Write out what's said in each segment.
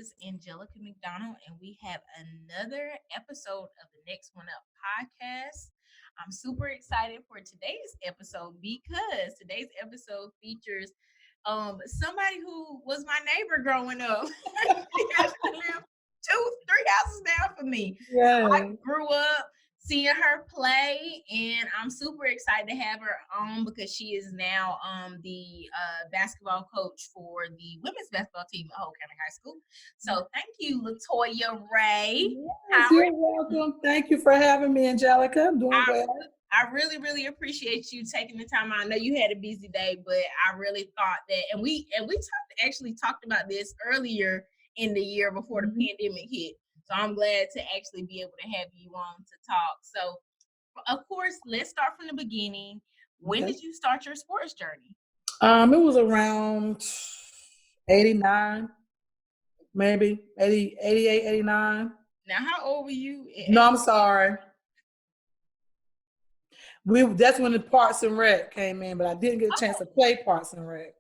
is Angelica McDonald, and we have another episode of the Next One Up podcast. I'm super excited for today's episode because today's episode features somebody who was my neighbor growing up. She actually lived two, three houses down from me. I Yeah. grew up seeing her play, and I'm super excited to have her on because she is now the basketball coach for the women's basketball team at Hoke County High School. So thank you, LaToya Ray. Yes, How you're welcome. Thank you for having me, Angelica. I'm doing I well. I really, really appreciate you taking the time. I know you had a busy day, but I really thought that, and we actually talked about this earlier in the year before the Mhm. pandemic hit. So I'm glad to actually be able to have you on to talk. So, of course, let's start from the beginning. When Okay. did you start your sports journey? It was around 89, maybe 80, 88, 89. Now, how old were you? No, I'm sorry. That's when the Parks and Rec came in, but I didn't get a chance to play Parks and Rec.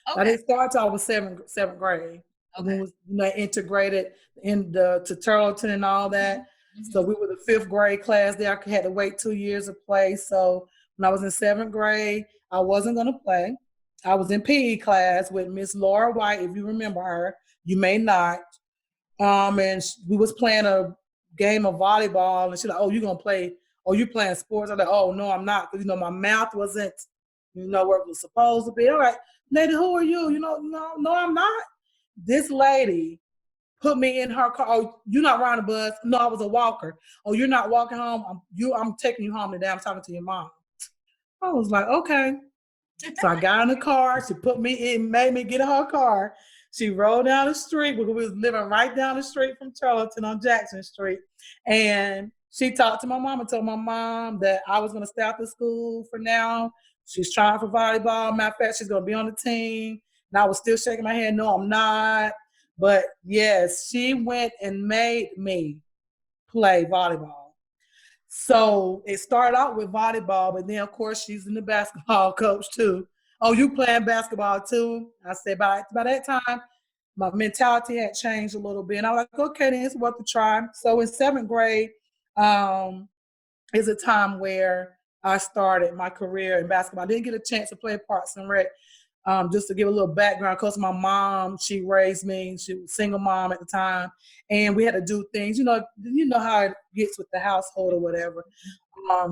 I Okay, didn't start till I was seventh grade. When okay. it was integrated in the to Turleton and all that. So Mhm. we were the fifth grade class there. I had to wait 2 years to play. So when I was in seventh grade, I wasn't gonna play. I was in PE class with Miss Laura White, if you remember her. You may not. And we was playing a game of volleyball, and she's like, "Oh, you gonna play? Oh, you playing sports?" I'm like, "Oh, no, I'm not," because my mouth wasn't, where it was supposed to be. All right, lady, who are you? No, no, I'm not. This lady put me in her car. Oh, you're not riding a bus. No, I was a walker. Oh, you're not walking home. I'm taking you home today. I'm talking to your mom. I was like, okay. So I got in the car. She put me in, made me get in her car. She rolled down the street because we was living right down the street from Charlton on Jackson Street. And she talked to my mom and told my mom that I was going to stay out the school for now. She's trying for volleyball. Matter of fact, she's going to be on the team. And I was still shaking my head. No, I'm not. But yes, she went and made me play volleyball. So it started out with volleyball, but then of course she's in the basketball coach too. Oh, you playing basketball too? I said by that time, my mentality had changed a little bit. And I was like, okay, then it's worth a try. So in seventh grade, um, is a time where I started my career in basketball. I didn't get a chance to play Parks and Rec. Just to give a little background, because my mom, she raised me. She was a single mom at the time, and we had to do things. You know how it gets with the household or whatever,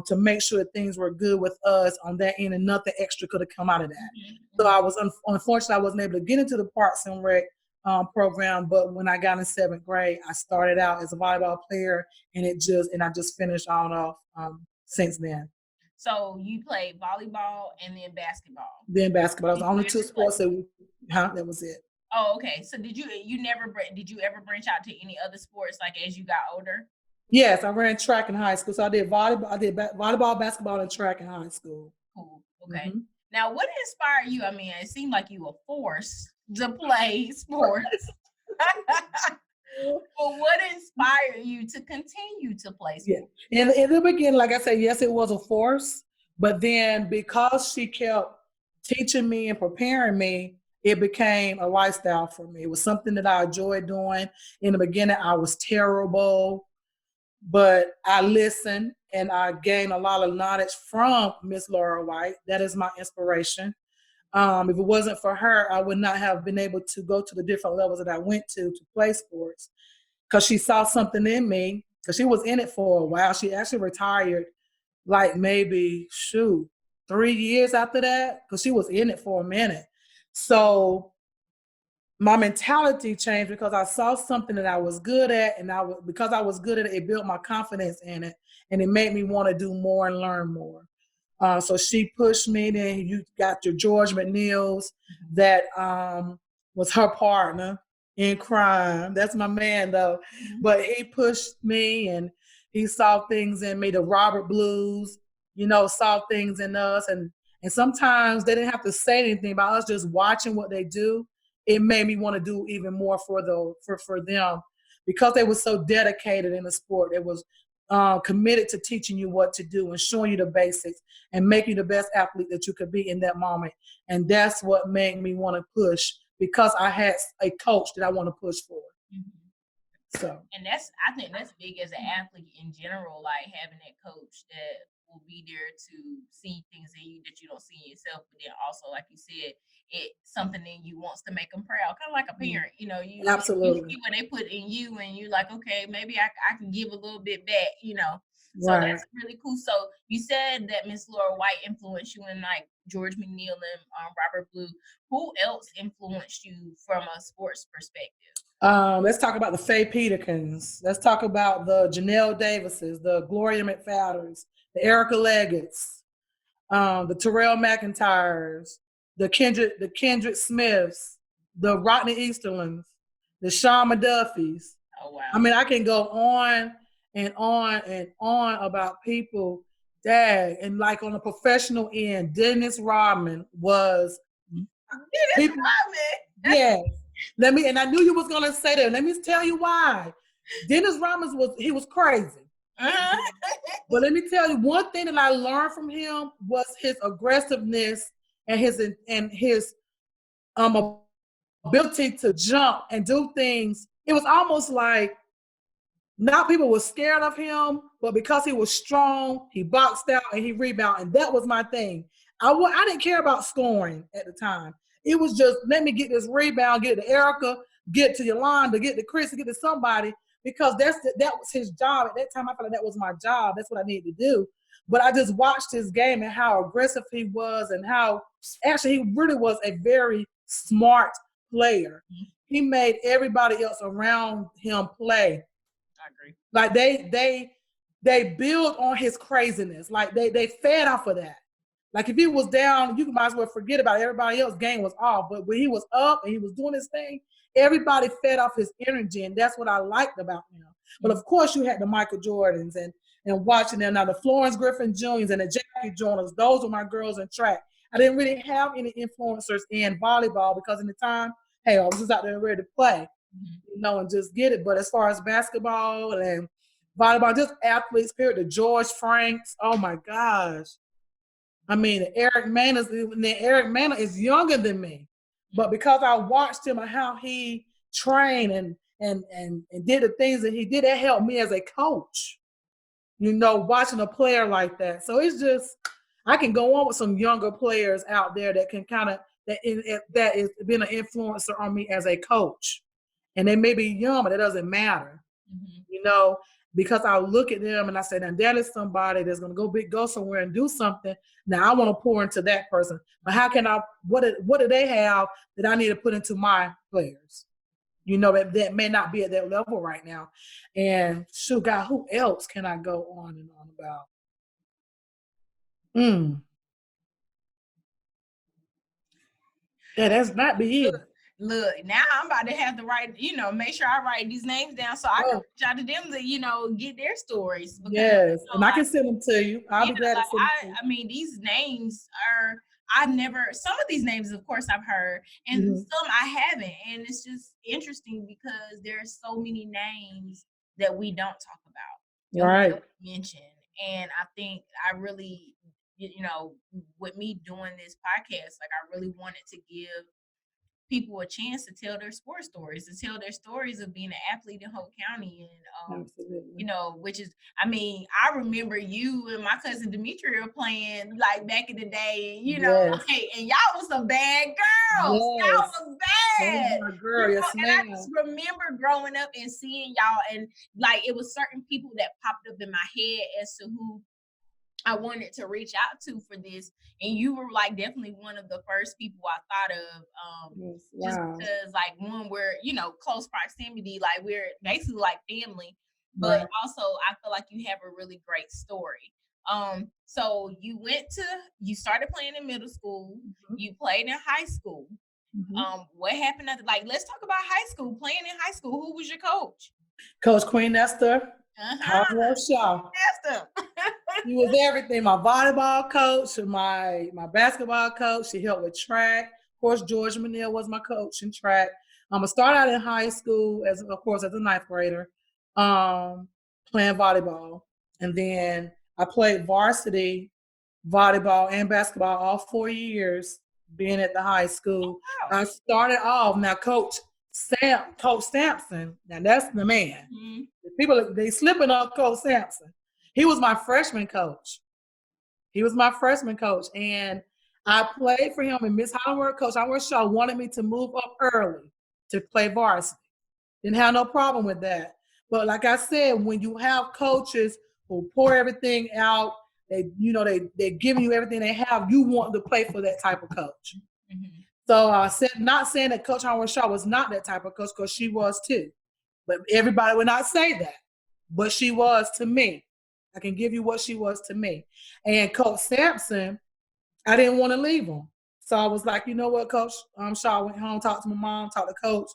to make sure that things were good with us on that end, and nothing extra could have come out of that. So I was unfortunately I wasn't able to get into the Parks and Rec program, but when I got in seventh grade, I started out as a volleyball player, and I just finished on off since then. So you played volleyball and then basketball. Then basketball. Those Did the only you two ever play? sports that was it. Oh, okay. So did you ever branch out to any other sports like as you got older? Yes, I ran track in high school. So I did volleyball. I did volleyball, basketball, and track in high school. Cool. Okay. Hmm. Now, what inspired you? I mean, it seemed like you were forced to play sports. But what inspired you to continue to play Yeah. sports? In the beginning, like I said, yes, it was a force. But then because she kept teaching me and preparing me, it became a lifestyle for me. It was something that I enjoyed doing. In the beginning, I was terrible, but I listened and I gained a lot of knowledge from Miss Laura White. That is my inspiration. If it wasn't for her, I would not have been able to go to the different levels that I went to play sports, because she saw something in me. Because she was in it for a while. She actually retired like maybe 3 years after that, because she was in it for a minute. So my mentality changed because I saw something that I was good at, and because I was good at it, it built my confidence in it, and it made me want to do more and learn more. So she pushed me. Then you got your George McNeil's, that was her partner in crime. That's my man though, Mhm. but he pushed me, and he saw things in me. The Robert Blues, saw things in us, and sometimes they didn't have to say anything about us. Just watching what they do, it made me want to do even more for them, because they were so dedicated in the sport. It was committed to teaching you what to do and showing you the basics and making you the best athlete that you could be in that moment. And that's what made me want to push, because I had a coach that I want to push for. Mhm. So And I think that's big as an athlete in general, like having that coach that will be there to see things in you that you don't see in yourself, but then also, like you said, it something in you wants to make them proud, kind of like a parent. You know, you absolutely see what they put in you, and you're like, okay, maybe I can give a little bit back. You know, so right. that's really cool. So you said that Miss Laura White influenced you in like George McNeil and Robert Blue. Who else influenced you from a sports perspective? Let's talk about the Faye Peterkins. Let's talk about the Janelle Davises, the Gloria McFadder's, the Erica Leggett's, the Terrell McIntyres, the Kendrick Smiths, the Rodney Easterlins, the Sean McDuffies. Oh I wow. mean, I can go on and on and on about people that, and like on the professional end, Dennis Rodman was Dennis people. Rodman. Yes. And I knew you was gonna say that. Let me tell you why. Dennis Rodman was crazy. Uh-huh. But let me tell you, one thing that I learned from him was his aggressiveness and his ability to jump and do things. It was almost like not people were scared of him, but because he was strong, he boxed out and he rebounded. And that was my thing. I didn't care about scoring at the time. It was just let me get this rebound, get to Erica, get to Yolanda, get to Chris, get to somebody, because that was his job. At that time, I felt like that was my job. That's what I needed to do. But I just watched his game and how aggressive he was and how actually he really was a very smart player. He made everybody else around him play. I agree. Like they build on his craziness. Like they fed off of that. Like if he was down, you might as well forget about it. Everybody else's game was off. But when he was up and he was doing his thing, everybody fed off his energy, and that's what I liked about him. But of course, you had the Michael Jordans and watching them now, the Florence Griffin Juniors and the Jackie Jonas. Those were my girls in track. I didn't really have any influencers in volleyball because in the time, hey, I was just out there ready to play, and just get it. But as far as basketball and volleyball, just athletes, period, the George Franks, oh my gosh. I mean, Eric Manners is younger than me. But because I watched him and how he trained and did the things that he did, that helped me as a coach, watching a player like that. So it's just, I can go on with some younger players out there that can kind of, that is been an influencer on me as a coach. And they may be young, but it doesn't matter, you know, because I look at them and I say, now that is somebody that's going to go somewhere and do something. Now I want to pour into that person, but how can what do they have that I need to put into my players? That may not be at that level right now. And shoot, God, who else can I go on and on about? Yeah, that's not be it. Look, now I'm about to have to write, make sure I write these names down so I can reach out to them to, get their stories. Because Yes, and I can send them to you. I'll yeah, be glad to like send them to you. I mean, these names are some of these names, of course, I've heard, and some I haven't. And it's just interesting because there's so many names that we don't talk about, Right. mention. And I think I really, with me doing this podcast, like I really wanted to give people a chance to tell their sports stories, to tell their stories of being an athlete in Hoke County. And Absolutely. which is, I mean, I remember you and my cousin Demetria playing like back in the day, and Yes. and y'all was some bad girls. Yes. Y'all was bad. My girl, yes, And I just remember growing up and seeing y'all, and like it was certain people that popped up in my head as to who I wanted to reach out to for this, and you were like definitely one of the first people I thought of. Yes. Just Wow. because like one, we're close proximity, like we're basically like family, but Right. also I feel like you have a really great story. So you started playing in middle school, you played in high school. What happened after? Like, let's talk about high school. Playing in high school, who was your coach? Coach Queen Esther, Hartwell Shaw. Esther. She was everything. My volleyball coach, my basketball coach. She helped with track. Of course, George Manil was my coach in track. I started out in high school as a ninth grader, playing volleyball, and then I played varsity volleyball and basketball all 4 years being at the high school. Wow. I started off, now coach Coach Sampson. Now that's the man. Mm-hmm. People they slipping on Coach Sampson. He was my freshman coach. He was my freshman coach, and I played for him. And Miss Howard, Coach Howard Shaw wanted me to move up early to play varsity. Didn't have no problem with that. But like I said, when you have coaches who pour everything out, they're giving you everything they have. You want to play for that type of coach. Mm-hmm. So I said, not saying that Coach Howard Shaw was not that type of coach, because she was too. But everybody would not say that. But she was to me. I can give you what she was to me. And Coach Sampson, I didn't want to leave him. So I was like, you know what, Coach Shaw, I went home, talked to my mom, talked to Coach.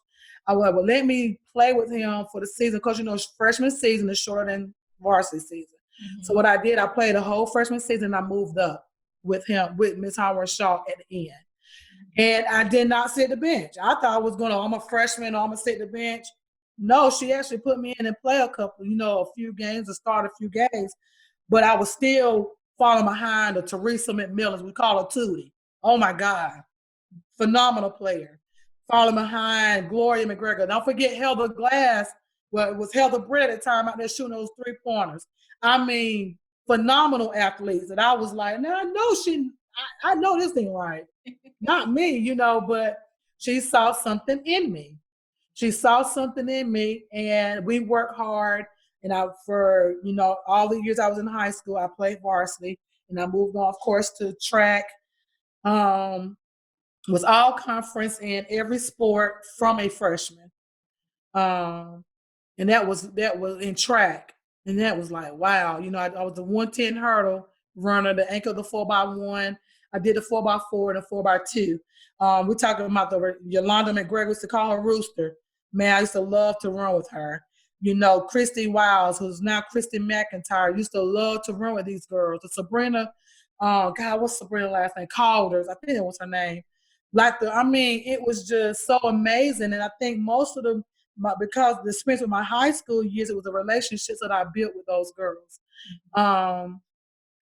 I was like, well, let me play with him for the season. Because, freshman season is shorter than varsity season. Mm-hmm. So what I did, I played the whole freshman season. I moved up with him, with Miss Howard Shaw at the end. And I did not sit the bench. I thought I was I'm a freshman, I'm going to sit the bench. No, she actually put me in and play a couple, a few games, or start a few games. But I was still falling behind a Teresa McMillan. We call her Tootie. Oh, my God. Phenomenal player. Falling behind Gloria McGregor. Don't forget Heather Glass. Well, it was Heather Brett at the time out there shooting those 3-pointers. I mean, phenomenal athletes. And I was like, no, I know this ain't right. Not me, but she saw something in me. She saw something in me, and we worked hard. And for all the years I was in high school, I played varsity, and I moved on, of course, to track. Was all conference in every sport from a freshman. And that was in track. And that was like, wow, I was the 110 hurdle runner, the anchor of the 4x1. I did the 4x4 and the 4x2. We're talking about the Yolanda McGregor, used to call her Rooster. Man, I used to love to run with her. Christy Wiles, who's now Christy McIntyre, used to love to run with these girls. The Sabrina, God, what's Sabrina's last name? Calders, I think that was her name. It was just so amazing. And I think most of them, because the experience with my high school years, it was the relationships that I built with those girls.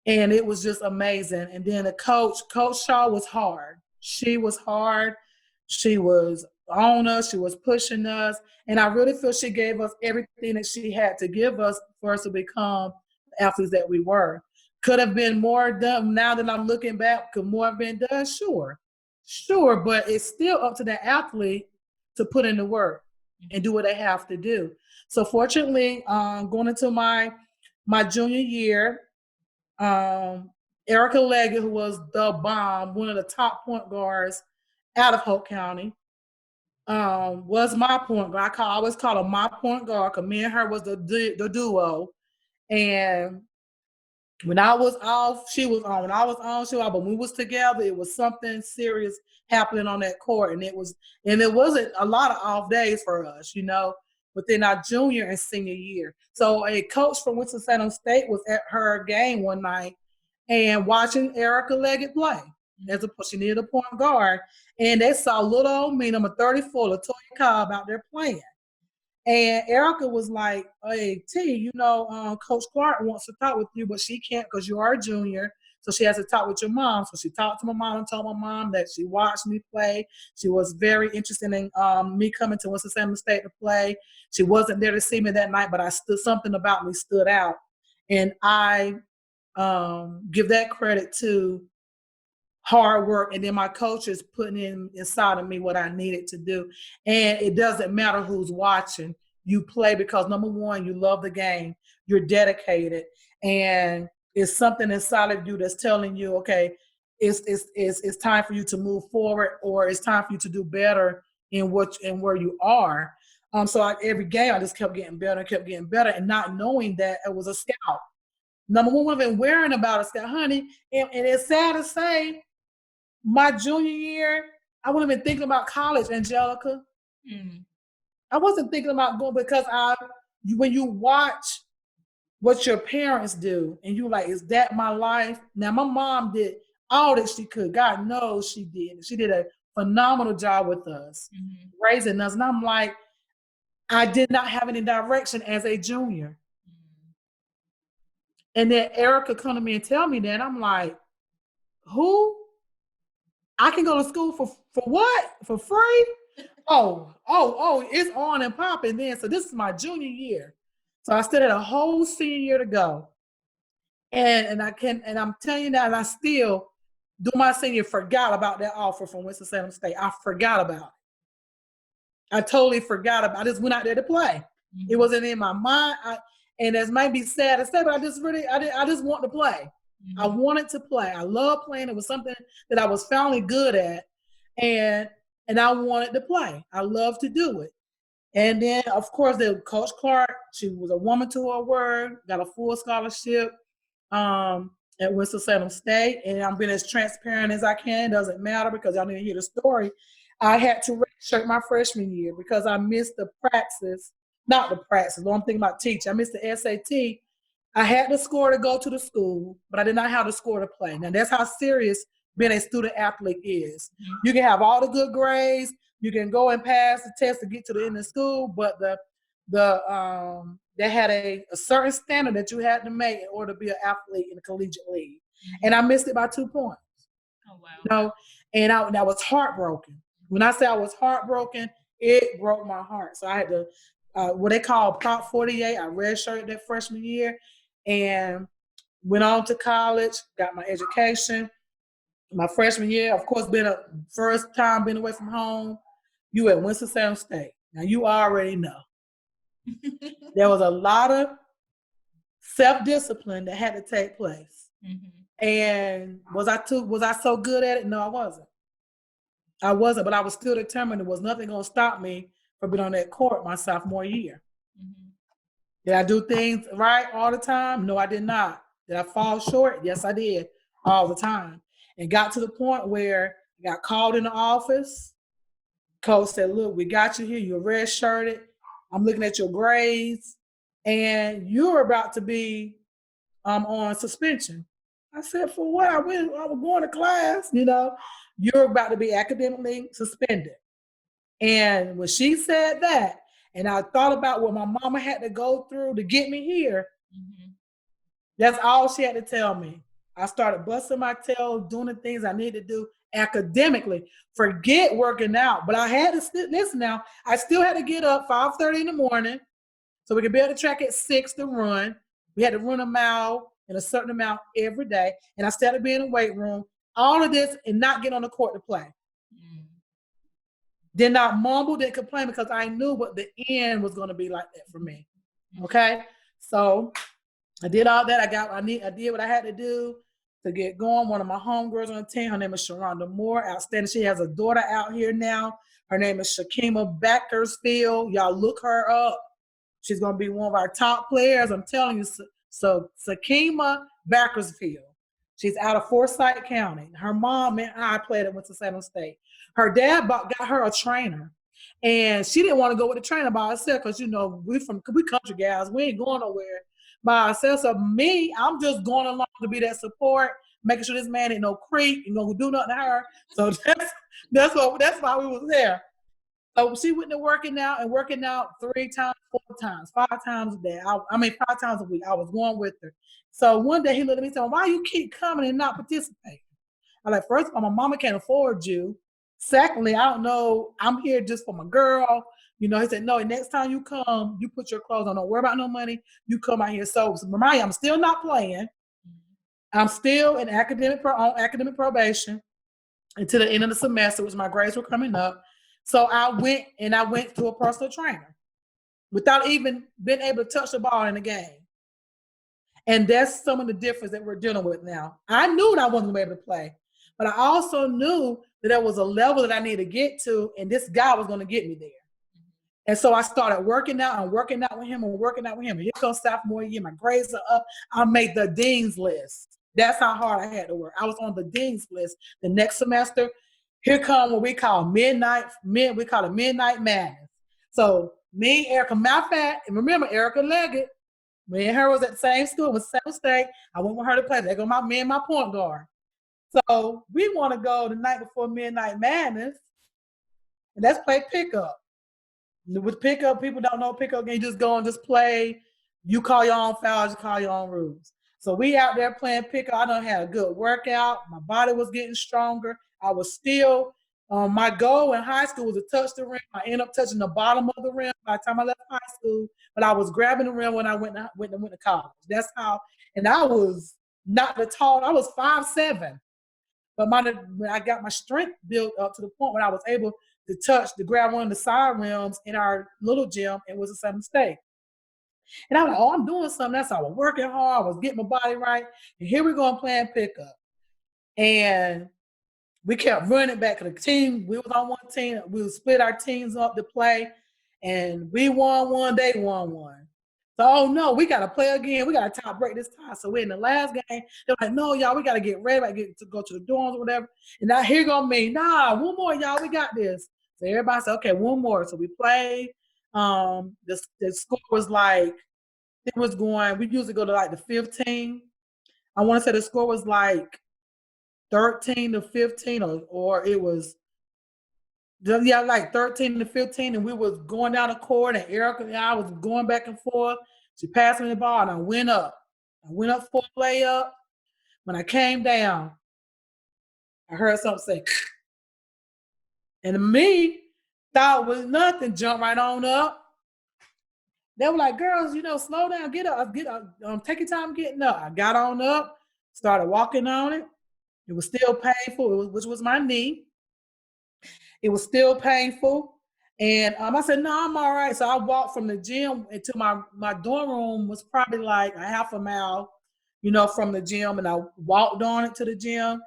And it was just amazing. And then the Coach Shaw was hard. She was hard. She was on us. She was pushing us. And I really feel she gave us everything that she had to give us for us to become the athletes that we were. Could have been more done. Now that I'm looking back, could more have been done? Sure. But it's still up to the athlete to put in the work and do what they have to do. So fortunately, going into my junior year, Erica Leggett, who was the bomb, one of the top point guards out of Hoke County, was my point guard. I always call her my point guard, because me and her was the duo. And when I was off, she was on. When I was on, she was on. But when we was together, it was something serious happening on that court. And it wasn't a lot of off days for us, within our junior and senior year. So a coach from Winston-Salem State was at her game one night and watching Erica Leggett play. She needed a point guard. And they saw little old me, number 34, LaToya Cobb, out there playing. And Erica was like, hey, T, Coach Clark wants to talk with you, but she can't because you are a junior. So she has to talk with your mom. So she talked to my mom and told my mom that she watched me play. She was very interested in me coming to Winston-Salem State to play. She wasn't there to see me that night, but something about me stood out. And I give that credit to hard work, and then my coaches putting inside of me what I needed to do. And it doesn't matter who's watching. You play because, number one, you love the game, you're dedicated, and it's something inside of you that's telling you, okay, it's time for you to move forward, or it's time for you to do better in where you are. So every game I just kept getting better and not knowing that it was a scout. Number one, I've been worrying about a scout, honey, and it's sad to say, my junior year, I wouldn't have been thinking about college, Angelica. I wasn't thinking about going, because when you watch what your parents do, and you're like, is that my life? Now, my mom did all that she could. God knows she did. She did a phenomenal job with us, raising us. And I'm like, I did not have any direction as a junior. And then Erica come to me and tell me that, and I'm like, who? I can go to school for what? For free? it's on and popping then. So this is my junior year. So I still had a whole senior year to go. And I'm telling you now, and I still do my senior forgot about that offer from Winston-Salem State. I forgot about it. I totally forgot about it. I just went out there to play. It wasn't in my mind. And as might be sad to say, but I just want to play. I wanted to play. I love playing. It was something that I was finally good at. And I wanted to play. I love to do it. And then, of course, the Coach Clark, she was a woman to her word, got a full scholarship at Winston-Salem State. And I'm being as transparent as I can. It doesn't matter because y'all need to hear the story. I had to redshirt my freshman year because I missed the praxis. Not the praxis, I'm thinking about teaching. I missed the SAT. I had the score to go to the school, but I did not have the score to play. Now, that's how serious being a student athlete is. You can have all the good grades, you can go and pass the test to get to the end of school, but they had a certain standard that you had to make in order to be an athlete in the collegiate league. And I missed it by 2 points. Oh, wow. You know, and I was heartbroken. When I say I was heartbroken, it broke my heart. So I had to, what they call Prop 48, I redshirted that freshman year and went on to college, got my education. My freshman year, of course, been a first time being away from home. You at Winston-Salem State. Now you already know. There was a lot of self-discipline that had to take place. And was I so good at it? No, I wasn't. But I was still determined. There was nothing going to stop me from being on that court my sophomore year. Did I do things right all the time? No, I did not. Did I fall short? Yes, I did all the time. And got to the point where I got called in the office. Coach said, look, we got you here. You're redshirted. I'm looking at your grades. And you're about to be on suspension. I said, for what? I was going to class, You're about to be academically suspended. And when she said that, and I thought about what my mama had to go through to get me here, that's all she had to tell me. I started busting my tail, doing the things I needed to do academically. Forget working out. But I had to, listen now, I still had to get up 5:30 in the morning so we could be able to track at 6 to run. We had to run a mile in a certain amount every day. And I still had to be in the weight room. All of this and not get on the court to play. Did not mumble, didn't complain because I knew what the end was going to be like that for me. Okay? So I did all that. I did what I had to do to get going. One of my homegirls on the team, her name is Sharonda Moore, outstanding. She has a daughter out here now. Her name is Shakima Bakersfield. Y'all look her up. She's going to be one of our top players. I'm telling you. So Shakima Bakersfield. She's out of Forsyth County. Her mom and I played at Winston-Salem State. Her dad got her a trainer. And she didn't want to go with the trainer by herself because, we country guys. We ain't going nowhere by ourselves. So me, I'm just going along to be that support, making sure this man ain't no creep and gonna do nothing to her. So that's why we was there. So she went to working out 3 times, 4 times, 5 times a day. 5 times a week. I was going with her. So one day he looked at me and said, why you keep coming and not participating? I'm like, first of all, my mama can't afford you. Secondly, I don't know, I'm here just for my girl. He said, no, next time you come, you put your clothes on. Don't worry about no money. You come out here. So Mariah, I'm still not playing. I'm still in academic probation until the end of the semester, which my grades were coming up. So I went to a personal trainer without even being able to touch the ball in the game. And that's some of the difference that we're dealing with now. I knew that I wasn't going to be able to play, but I also knew that there was a level that I needed to get to, and this guy was going to get me there. And so I started working out with him. And here comes sophomore year. My grades are up. I made the dean's list. That's how hard I had to work. I was on the dean's list. The next semester, here come what we call midnight madness. So me, Erica, matter of fact, and remember Erica Leggett, me and her was at the same school with Salem State. I went with her to play. There go me and my point guard. So we want to go the night before Midnight Madness, and let's play pickup. With pickup, people don't know pickup game. You just go and just play. You call your own fouls, you call your own rules. So we out there playing pickup. I done had a good workout. My body was getting stronger. I was still My goal in high school was to touch the rim. I ended up touching the bottom of the rim by the time I left high school, but I was grabbing the rim when I went to college. That's how, and I was not the tall. I was 5'7", but when I got my strength built up to the point when I was able to grab one of the side rims in our little gym, it was a Southern State. And I was like, oh, I'm doing something. That's how I was working hard. I was getting my body right. And here we go, I'm playing pickup. And we kept running back to the team. We was on one team. We would split our teams up to play. And we won one, they won one. So, oh no, we got to play again. We got to tie break this tie. So we're in the last game. They're like, no, y'all, we got to get ready. Get to go to the dorms or whatever. And now here go me. Nah, one more, y'all. We got this. So everybody said, okay, one more. So we played. The score was like, it was going, we usually go to like the 15. I want to say the score was like 13-15, or it was, yeah, like 13-15, and we was going down the court, and Erica and I was going back and forth. She passed me the ball, and I went up. For a layup. When I came down, I heard something say, and me thought it was nothing, jumped right on up. They were like, girls, slow down, get up, take your time getting up. I got on up, started walking on it. It was still painful, which was my knee. It was still painful. And I said, no, I'm all right. So I walked from the gym into my dorm room, was probably like a half a mile, from the gym. And I walked on it to the gym.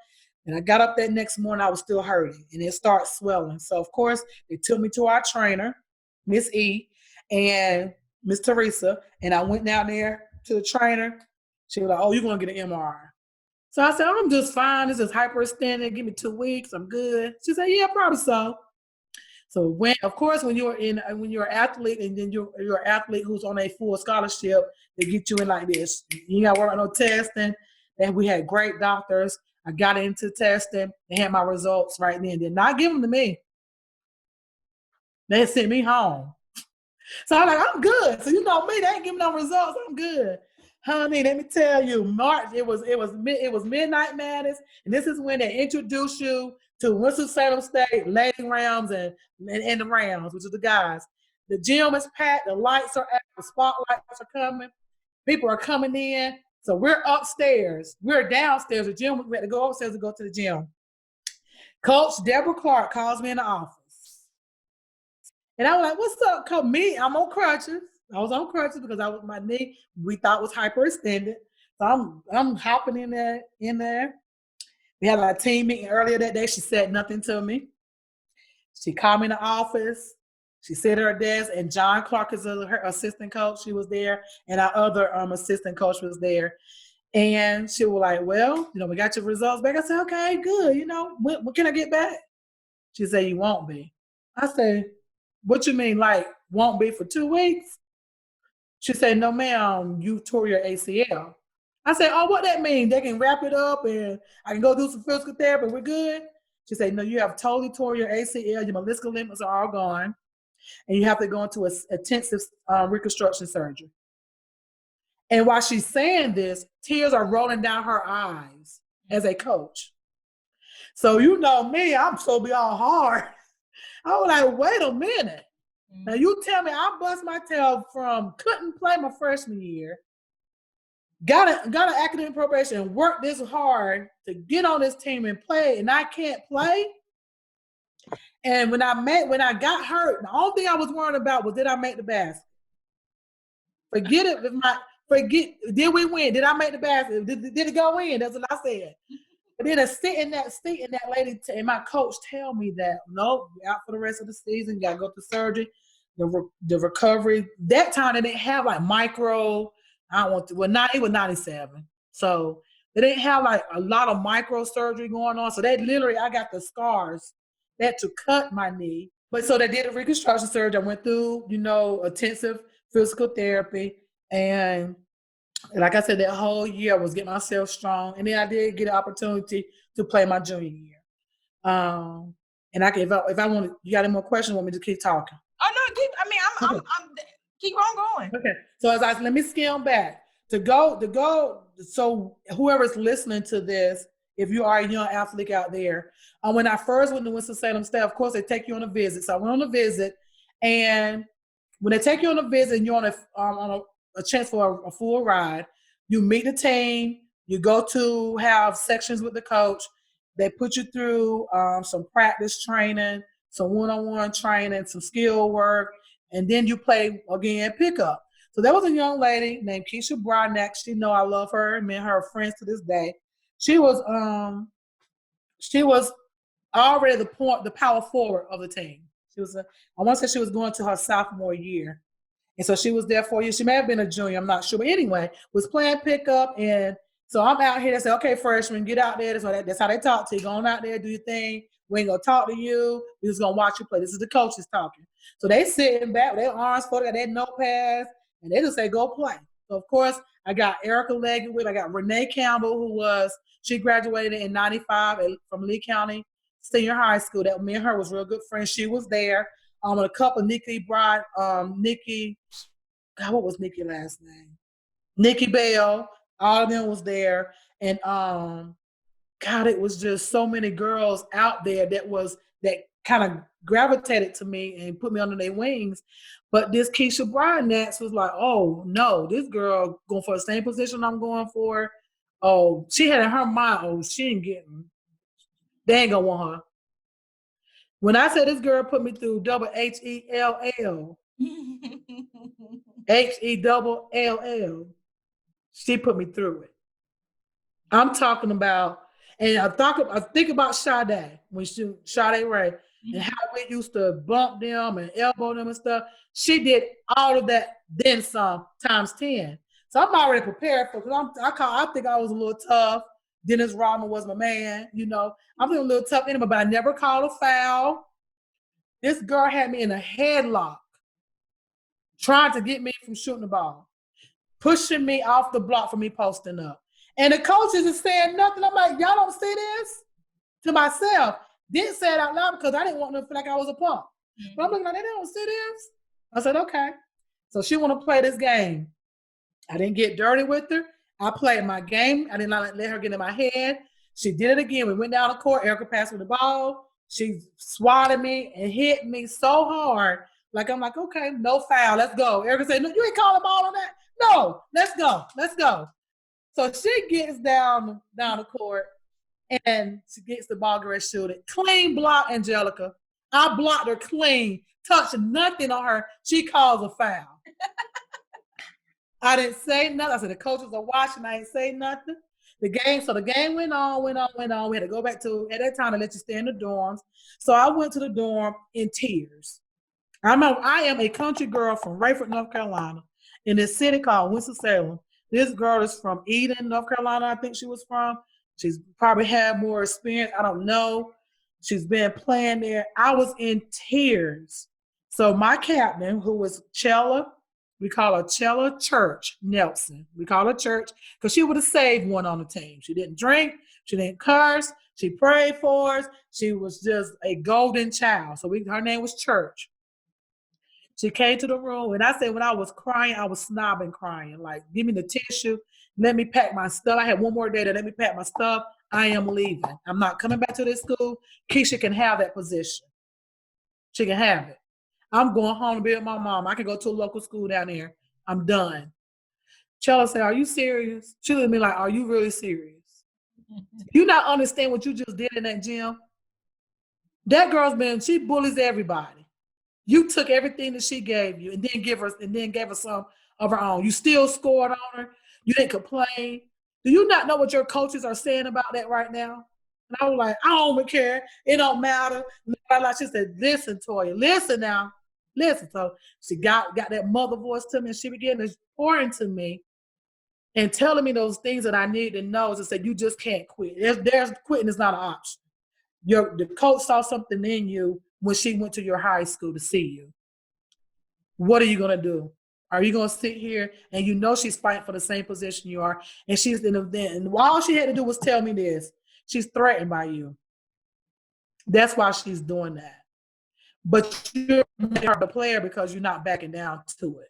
And I got up that next morning, I was still hurting. And it started swelling. So, of course, they took me to our trainer, Miss E, and Miss Teresa. And I went down there to the trainer. She was like, oh, you're going to get an MRI. So I said, I'm just fine. This is hyperextended. Give me 2 weeks. I'm good. She said, yeah, probably so. So when you're an athlete, and then you're an athlete who's on a full scholarship, they get you in like this. You got to work on no testing. And we had great doctors. I got into testing. They had my results right then. Did not give them to me. They sent me home. So I'm like, I'm good. So me, they ain't giving no results. I'm good. Honey, let me tell you, March, it was Midnight Madness, and this is when they introduce you to Winston-Salem State, Lady Rams, and the Rams, which are the guys. The gym is packed, the lights are out, the spotlights are coming, people are coming in. So we're upstairs, we're downstairs. The gym, we had to go upstairs to go to the gym. Coach Deborah Clark calls me in the office. And I was like, what's up, Coach? Me, I'm on crutches. I was on crutches because my knee we thought was hyperextended. So I'm hopping in there. We had our team meeting earlier that day. She said nothing to me. She called me in the office. She sat at her desk, and John Clark is her assistant coach. She was there, and our other assistant coach was there. And she was like, well, we got your results back. I said, okay, good. When can I get back? She said, you won't be. I said, what you mean, like, won't be for 2 weeks? She said, no, ma'am, you tore your ACL. I said, oh, what that mean? They can wrap it up and I can go do some physical therapy. We're good? She said, no, you have totally tore your ACL. Your meniscal ligaments are all gone. And you have to go into intensive reconstruction surgery. And while she's saying this, tears are rolling down her eyes as a coach. So me, I'm so be all hard. I was like, wait a minute. Now you tell me I bust my tail from couldn't play my freshman year, got an academic probation, and worked this hard to get on this team and play, and I can't play. And when I got hurt, the only thing I was worried about was, did I make the basket? Forget it. Did we win? Did I make the basket? Did it go in? That's what I said. But then sitting that lady and my coach tell me that, nope, out for the rest of the season. You got to go to surgery. The recovery. That time they didn't have like micro. It was 97. So they didn't have like a lot of micro surgery going on. So I got the scars. They had to cut my knee. But so they did a reconstruction surgery. I went through, intensive physical therapy. And like I said, that whole year I was getting myself strong. And then I did get an opportunity to play my junior year. And if I want to, you got any more questions? Want me to keep talking? Oh no, I'm keep on going. Okay. So let me scale back to go. So whoever's listening to this if you are a young athlete out there. When I first went to Winston-Salem State, of course, they take you on a visit. So I went on a visit, and when they take you on a visit and you're on a chance for a full ride, you meet the team, you go to have sections with the coach. They put you through some practice training, some one-on-one training, some skill work, and then you play again pickup. So there was a young lady named Keisha Brodnack. She know I love her. Me and her are friends to this day. She was she was already the power forward of the team. I want to say she was going to her sophomore year. And so she was there for you. She may have been a junior, I'm not sure. But anyway, was playing pickup. And so I'm out here. They say, okay, freshman, get out there. That's how they talk to you. Go on out there, do your thing. We ain't going to talk to you. We're just going to watch you play. This is the coaches talking. So they sitting back with their arms folded, their notepads, and they just say, go play. So, of course, I got Erica Leggett, I got Renee Campbell, she graduated in 95 from Lee County Senior High School. That me and her was real good friends. She was there. A couple, Nikki, God, what was Nikki last name? Nikki Bell. All of them was there. And God, it was just so many girls out there that kind of gravitated to me and put me under their wings. But this Keisha Brodnack was like, oh no, this girl going for the same position I'm going for. Oh, she had in her mind, oh, she ain't getting, they ain't gonna want her. When I said this girl put me through double HELL, HELL, she put me through it. I'm talking about, and I think about Sade, Sade Ray, and how we used to bump them and elbow them and stuff. She did all of that, then some, times 10. So I'm already prepared for, because I think I was a little tough. Dennis Rodman was my man, I'm feeling a little tough anyway, but I never called a foul. This girl had me in a headlock, trying to get me from shooting the ball, pushing me off the block for me posting up. And the coaches is saying nothing. I'm like, y'all don't see this? To myself. Didn't say it out loud because I didn't want them to feel like I was a punk. Mm-hmm. But I'm looking like, they don't see this? I said, okay. So she want to play this game. I didn't get dirty with her. I played my game. I did not let her get in my head. She did it again. We went down the court. Erica passed me the ball. She swatted me and hit me so hard. I'm like, okay, no foul. Let's go. Erica said, no, you ain't calling the ball on that? No, let's go. Let's go. So she gets down the court and she gets the ball, girl, shoot it. Clean block, Angelica. I blocked her clean, touched nothing on her. She calls a foul. I didn't say nothing. I said, the coaches are watching. I ain't say nothing. The game went on. We had to go back to, at that time, to let you stay in the dorms. So I went to the dorm in tears. I am a country girl from Rayford, North Carolina, in this city called Winston-Salem. This girl is from Eden, North Carolina, I think she was from. She's probably had more experience. I don't know. She's been playing there. I was in tears. So my captain, who was Chella, we call her Chella Church Nelson. We call her Church because she would have saved one on the team. She didn't drink. She didn't curse. She prayed for us. She was just a golden child. So her name was Church. She came to the room, and I said, when I was crying, I was snobbing crying. Like, give me the tissue. Let me pack my stuff. I had one more day to let me pack my stuff. I am leaving. I'm not coming back to this school. Keisha can have that position. She can have it. I'm going home to be with my mom. I can go to a local school down there. I'm done. Chella said, are you serious? She looked at me like, are you really serious? You not understand what you just did in that gym? That girl's she bullies everybody. You took everything that she gave you and then gave her some of her own. You still scored on her. You didn't complain. Do you not know what your coaches are saying about that right now? And I was like, I don't care. It don't matter. She said, listen, Toya, listen now. Listen. So she got that mother voice to me, and she began to pour into me and telling me those things that I need to know. To say, you just can't quit. There's quitting is not an option. The coach saw something in you when she went to your high school to see you. What are you going to do? Are you going to sit here and she's fighting for the same position you are? And she's in and all she had to do was tell me this. She's threatened by you. That's why she's doing that. But you're the player because you're not backing down to it.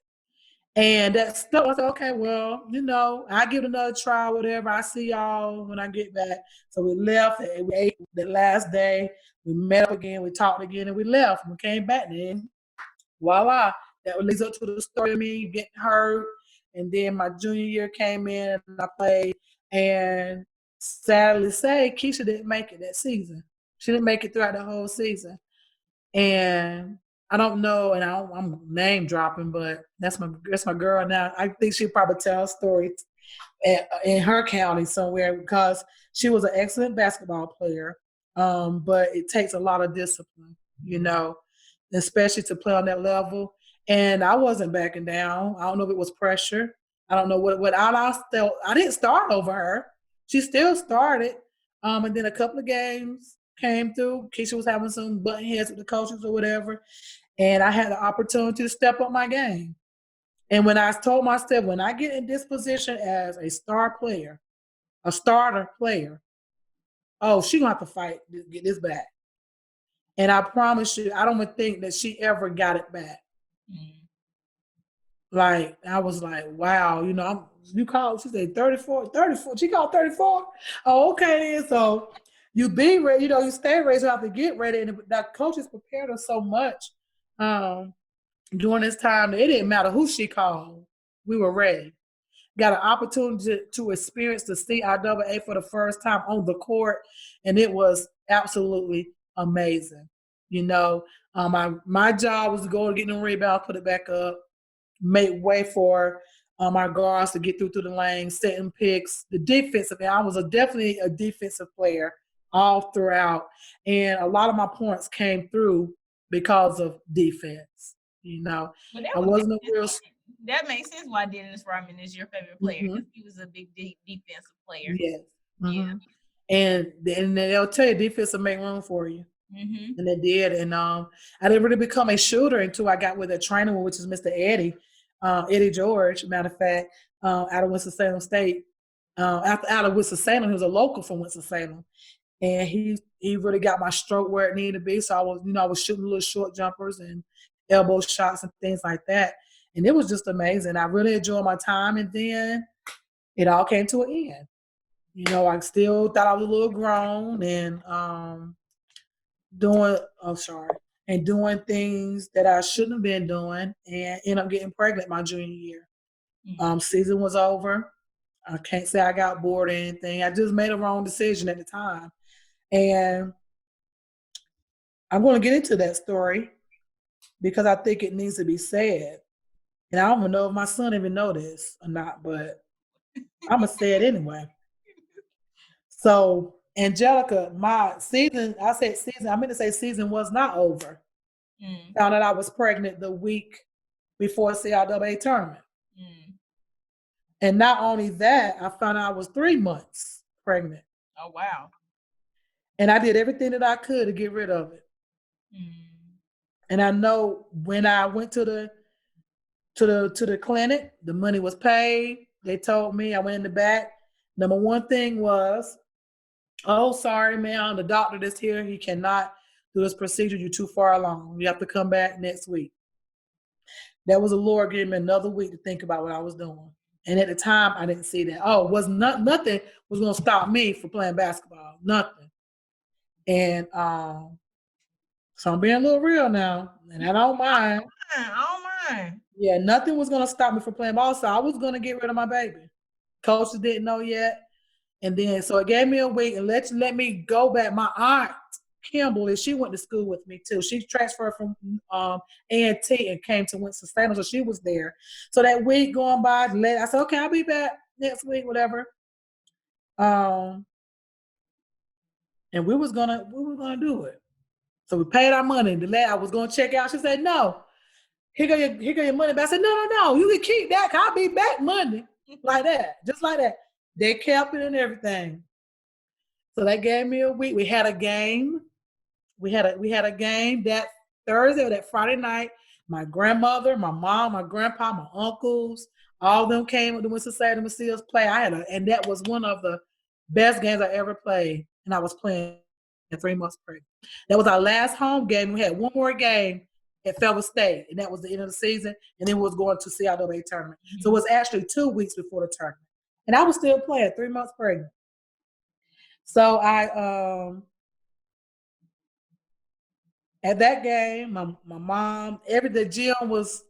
And that stuff, I said, okay, well, I give it another try, whatever. I see y'all when I get back. So we left and we ate the last day. We met up again, we talked again, and we left. We came back then. Voila. That leads up to the story of me getting hurt. And then my junior year came in and I played. And sadly to say, Keisha didn't make it that season. She didn't make it throughout the whole season. And I don't know, and I'm name dropping, but that's my girl now. I think she'll probably tell a story in her county somewhere because she was an excellent basketball player. But it takes a lot of discipline, especially to play on that level. And I wasn't backing down. I don't know if it was pressure. I don't know what I didn't start over her. She still started. And then a couple of games came through. Keisha was having some button heads with the coaches or whatever. And I had the opportunity to step up my game. And when I told myself, when I get in this position as a star player, a starter player, oh, she gonna have to fight to get this back. And I promise you, I don't even think that she ever got it back. Mm. Like, I was like, wow, you called, she said 34, 34. She called 34. Oh, okay. So you be ready, you stay ready, so you have to get ready. And the coaches prepared us so much during this time. It didn't matter who she called. We were ready. Got an opportunity to experience the CIAA for the first time on the court. And it was absolutely amazing. My job was to go and get the rebound, put it back up, make way for our guards to get through the lane, setting picks. The defensive, I was definitely a defensive player all throughout. And a lot of my points came through because of defense. I wasn't a real. That makes sense why Dennis Rodman is your favorite player, because he was a big defensive player. Yes. Yeah. And they'll tell you defense will make room for you. And they did. And I didn't really become a shooter until I got with a trainer, which is Mr. Eddie George, matter of fact, out of Winston-Salem State. Out of Winston-Salem, he was a local from Winston-Salem. And he really got my stroke where it needed to be. So I was shooting little short jumpers and elbow shots and things like that. And it was just amazing. I really enjoyed my time. And then it all came to an end. I still thought I was a little grown and doing things that I shouldn't have been doing, and ended up getting pregnant my junior year. Season was over. I can't say I got bored or anything. I just made a wrong decision at the time. And I'm going to get into that story because I think it needs to be said. And I don't even know if my son even know this or not, but I'm going to say it anyway. So, Angelica, my season, I meant to say season was not over. Found out I was pregnant the week before CIAA tournament. And not only that, I found out I was 3 months pregnant. Oh, wow. And I did everything that I could to get rid of it. And I know when I went to the clinic, the money was paid. They told me, I went in the back. Number one thing was, oh, sorry, ma'am, the doctor that's here, he cannot do this procedure. You're too far along. You have to come back next week. That was the Lord giving me another week to think about what I was doing. And at the time, I didn't see that. Nothing was going to stop me from playing basketball. Nothing. And so I'm being a little real now, and I don't mind. Yeah, nothing was going to stop me from playing ball. So I was going to get rid of my baby. Coaches didn't know yet. And then, so it gave me a week and let me go back. My aunt, Kimberly, she went to school with me too. She transferred from A&T and came to Winston-Salem, so she was there. So that week going by, I said, okay, I'll be back next week, whatever. And we was gonna do it. So we paid our money. I was gonna check out. She said, no, here go your money back. I said, no, you can keep that. I'll be back Monday. Like that, just like that. They kept it and everything. So they gave me a week. We had a game. We had a game that Thursday or that Friday night. My grandmother, my mom, my grandpa, my uncles, all of them came to Winston-Salem to see us play. And that was one of the best games I ever played. And I was playing 3 months pregnant. That was our last home game. We had one more game at Fellow State, and that was the end of the season. And then we was going to CIAA tournament. So it Mhm. was actually 2 weeks before the tournament, and I was still playing, 3 months pregnant. So at that game, my mom, the gym was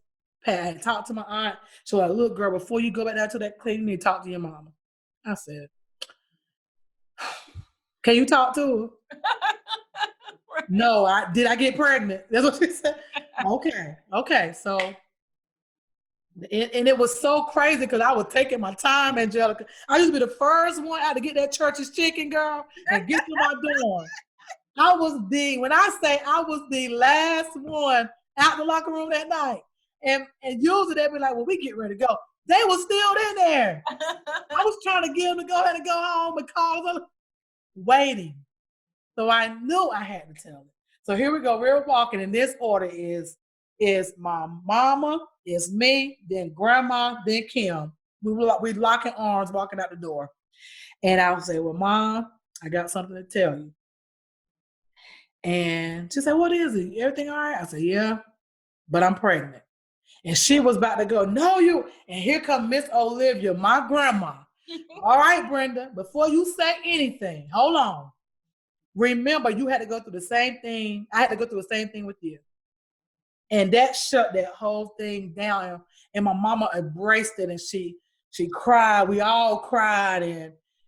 packed. I talked to my aunt. She was like, "Look, girl, before you go back down to that clinic, you need to talk to your mama." I said, "Can you talk to her?" Right. No, I get pregnant? That's what she said. Okay. So, and it was so crazy because I was taking my time, Angelica. I used to be the first one out to get that church's chicken, girl, and get to my dorm. When I say I was the last one out the locker room that night. And usually they'd be like, well, we get ready to go. They were still in there. I was trying to get them to go ahead and go home and call them, waiting. So I knew I had to tell them. So here we go. We're walking in this order is my mama, is me, then grandma, then Kim. We locking arms walking out the door. And I would say, well, Mom, I got something to tell you. And she said, what is it? Everything all right? I said, yeah, but I'm pregnant. And she was about to go, no, you. And here comes Miss Olivia, my grandma. All right, Brenda, before you say anything, hold on. Remember, you had to go through the same thing. I had to go through the same thing with you. And that shut that whole thing down. And my mama embraced it and she cried. We all cried.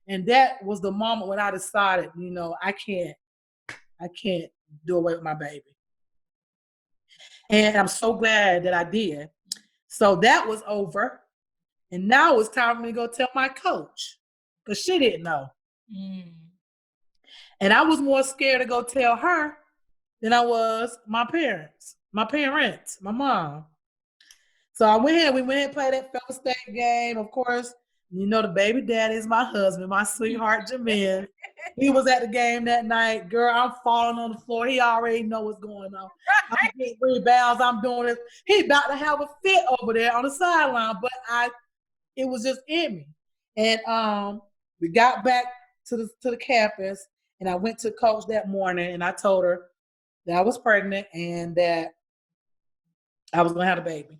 And that was the moment when I decided, I can't do away with my baby. And I'm so glad that I did. So that was over. And now it's time for me to go tell my coach because she didn't know. Mm. And I was more scared to go tell her than I was my parents, my mom. So we went ahead and played that Fellow State game. Of course, the baby daddy is my husband, my sweetheart, Jamin. He was at the game that night. Girl, I'm falling on the floor. He already know what's going on. I'm getting rebounds. I'm doing this. He about to have a fit over there on the sideline, but it was just in me. And we got back to the campus, and I went to coach that morning, and I told her that I was pregnant and that I was going to have a baby.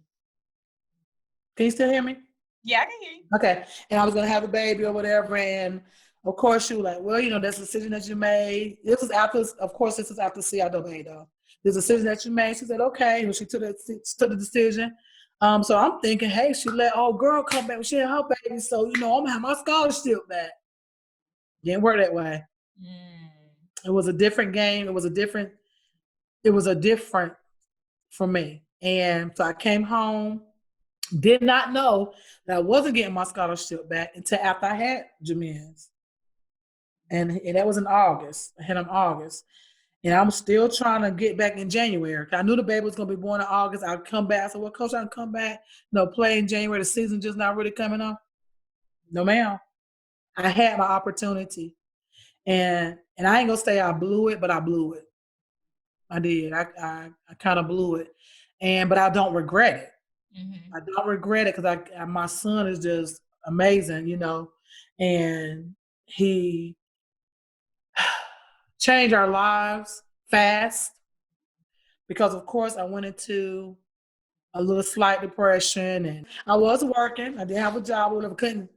Can you still hear me? Yeah, I can hear you. Okay. And I was going to have a baby or whatever. And of course, she was like, well, that's a decision that you made. This is after CIAA, though. There's a decision that you made. She said, okay. And she took the decision. So I'm thinking, hey, she let old girl come back. She had her baby. So, I'm going to have my scholarship back. Didn't work that way. It was a different game. It was a different for me. And so I came home. Did not know that I wasn't getting my scholarship back until after I had Jamin's. And that was in August. I had him in August. And I'm still trying to get back in January. I knew the baby was going to be born in August. I'd come back. I said, well, Coach, I can come back. Play in January. The season just not really coming up. No, ma'am. I had my opportunity. And I ain't going to say I blew it, but I blew it. I did. I kind of blew it. But I don't regret it. Mm-hmm. I don't regret it because my son is just amazing, and he changed our lives fast because, of course, I went into a little slight depression, and I was working. I did have a job, but couldn't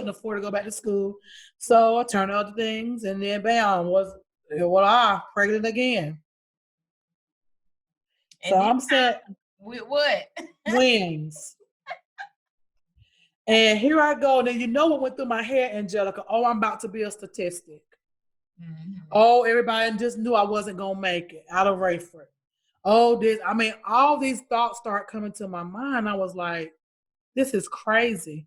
afford to go back to school, so I turned to other things, and then bam, pregnant again. And so I'm set with what? Wings. And here I go. Now, what went through my head, Angelica? Oh, I'm about to be a statistic. Mm-hmm. Oh, everybody just knew I wasn't going to make it out of Rayford. Oh, all these thoughts start coming to my mind. I was like, this is crazy.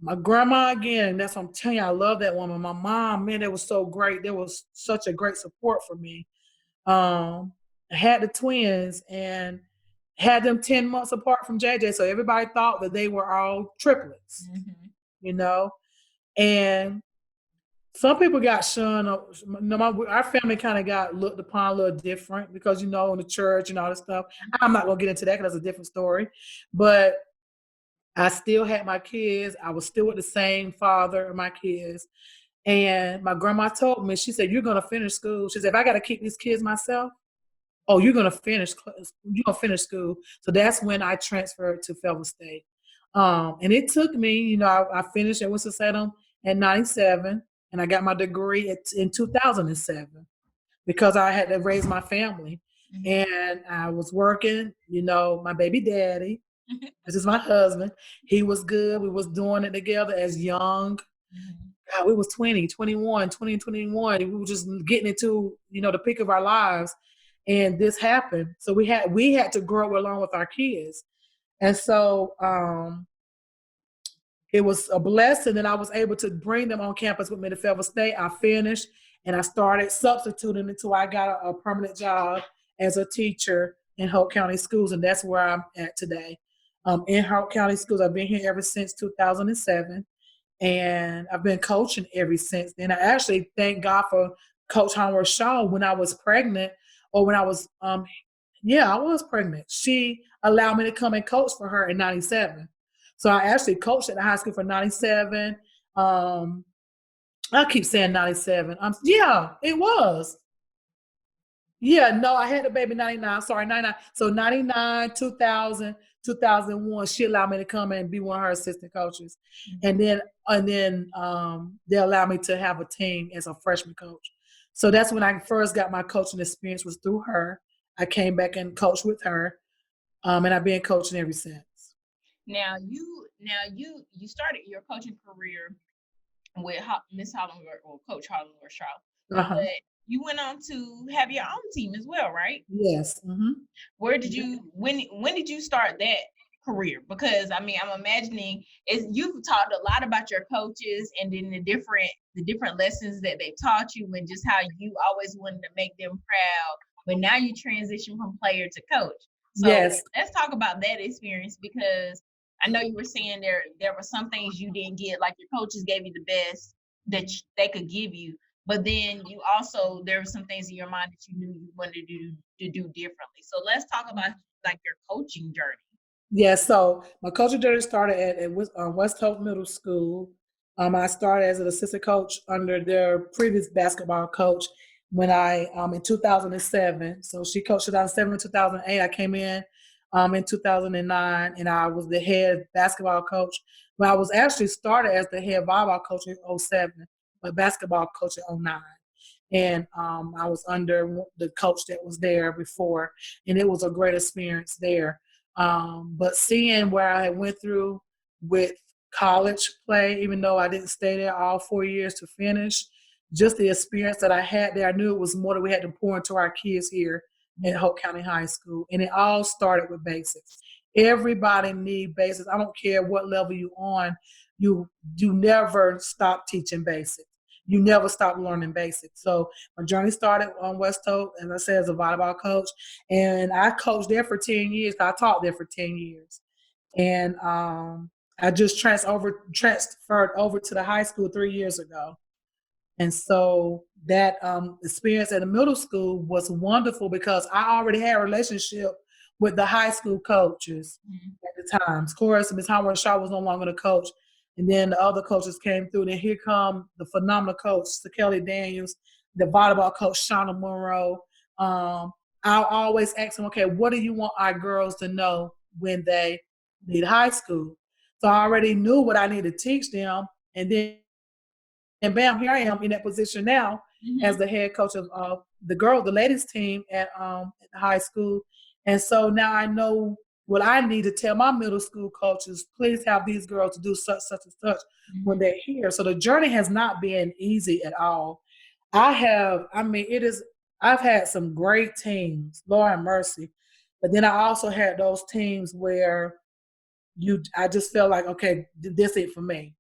My grandma, again, that's what I'm telling you, I love that woman. My mom, man, it was so great. There was such a great support for me. I had the twins and had them 10 months apart from JJ. So everybody thought that they were all triplets, and some people got shunned. Our family kind of got looked upon a little different because, in the church and all this stuff. I'm not going to get into that because that's a different story. But I still had my kids. I was still with the same father of my kids. And my grandma told me, she said, you're going to finish school. She said, if I got to keep these kids myself, oh, you're gonna finish school. So that's when I transferred to Fayetteville State. And it took me, I finished at Winston-Salem in 97, and I got my degree in 2007 because I had to raise my family. Mhm. And I was working, my baby daddy, this is my husband. He was good. We was doing it together as young. Mhm. God, we was 20, 21, 20, 21. We were just getting into, the peak of our lives. And this happened. So we had to grow along with our kids. And so it was a blessing that I was able to bring them on campus with me to Fayetteville State. I finished and I started substituting until I got a permanent job as a teacher in Hoke County Schools, and that's where I'm at today. In Hoke County Schools, I've been here ever since 2007, and I've been coaching ever since then. I actually thank God for Coach Howard Shaw when I was pregnant, or when I was, yeah, I was pregnant. She allowed me to come and coach for her in 97. So I actually coached at the high school for 97. Um, I keep saying 97. Yeah, it was. Yeah, no, I had the baby 99. Sorry, 99. So 99, 2000, 2001. She allowed me to come and be one of her assistant coaches. Mhm. And then they allowed me to have a team as a freshman coach. So that's when I first got my coaching experience, was through her. I came back and coached with her. And I've been coaching ever since. Now you started your coaching career with Miss Hollinger or Coach Hollinger Shaw, Uh-huh. but you went on to have your own team as well, right? Yes. Mm-hmm. Where did you when did you start that career? Because I mean, I'm imagining is you've talked a lot about your coaches and then the different lessons that they taught you and just how you always wanted to make them proud. But now you transition from player to coach. So Yes. let's talk about that experience because I know you were saying there were some things you didn't get, like your coaches gave you the best that they could give you, but then you also there were some things in your mind that you knew you wanted to do differently. So let's talk about like your coaching journey. Yeah, so my coaching journey started at West Hope Middle School. I started as an assistant coach under their previous basketball coach when I in 2007. So she coached 2007 and 2008. I came in 2009, and I was the head basketball coach. But I was actually started as the head volleyball coach in '07, but basketball coach in '09. And I was under the coach that was there before, and it was a great experience there. But seeing where I had went through with college play, even though I didn't stay there all 4 years to finish, just the experience that I had there, I knew it was more that we had to pour into our kids here at Hoke County High School. And it all started with basics. Everybody need basics. I don't care what level you on, you never stop teaching basics. You never stop learning basics. So my journey started on West Hope, as I said, as a volleyball coach, and I coached there for 10 years. I taught there for 10 years. And I just transferred over to the high school 3 years ago. And so that experience at the middle school was wonderful because I already had a relationship with the high school coaches Mhm. at the time. Of course, Ms. Howard Shaw was no longer the coach. And then the other coaches came through. Then here come the phenomenal coach, Kelly Daniels, the volleyball coach, Shauna Monroe. Um, I'll always ask them, okay, what do you want our girls to know when they leave high school? So I already knew what I needed to teach them. And then and bam, here I am in that position now as Mhm. the head coach of the ladies team at the high school. And so now I know what I need to tell my middle school coaches, please have these girls to do such, such, and such when Mhm. they're here. So the journey has not been easy at all. I mean, I've had some great teams, Lord have mercy. But then I also had those teams where I just felt like, okay, this ain't for me.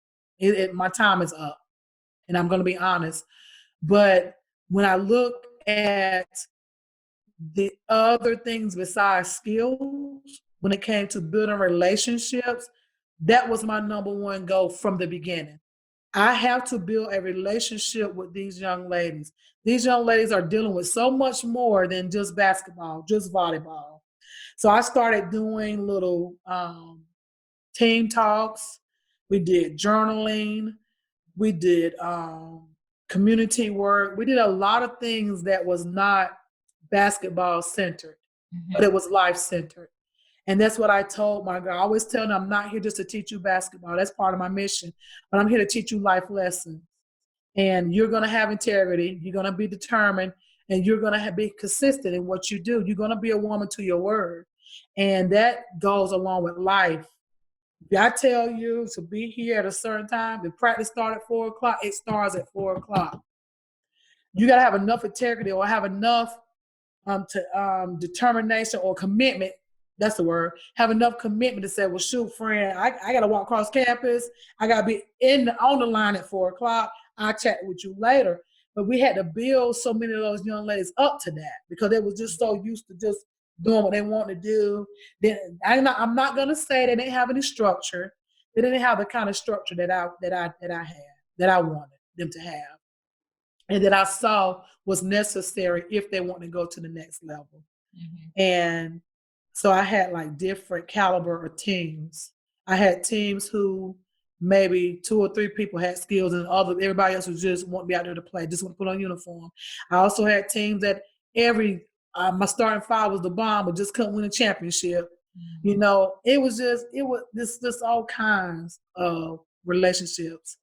My time is up, and I'm going to be honest. But when I look at the other things besides skills, when it came to building relationships, that was my number one goal from the beginning. I have to build a relationship with these young ladies. These young ladies are dealing with so much more than just basketball, just volleyball. So I started doing little team talks. We did journaling. We did community work. We did a lot of things that was not basketball centered, but Mm-hmm. it was life centered. And that's what I told my girl. I always tell them I'm not here just to teach you basketball. That's part of my mission. But I'm here to teach you life lessons. And you're going to have integrity. You're going to be determined. And you're going to be consistent in what you do. You're going to be a woman to your word. And that goes along with life. If I tell you to be here at a certain time, the practice starts at 4 o'clock, it starts at 4 o'clock. You got to have enough integrity or have enough determination or commitment. That's the word. Have enough commitment to say, well, shoot, friend, I got to walk across campus. I got to be on the line at 4 o'clock. I'll chat with you later. But we had to build so many of those young ladies up to that because they was just so used to just doing what they want to do. Then I'm not gonna say they didn't have any structure. They didn't have the kind of structure that I had, that I wanted them to have, and that I saw was necessary if they want to go to the next level. Mm-hmm. And so I had like different caliber of teams. I had teams who maybe 2 or 3 people had skills and everybody else was just want to be out there to play, just want to put on uniform. I also had teams that my starting five was the bomb, but just couldn't win a championship. Mm-hmm. You know, it was just all kinds of relationships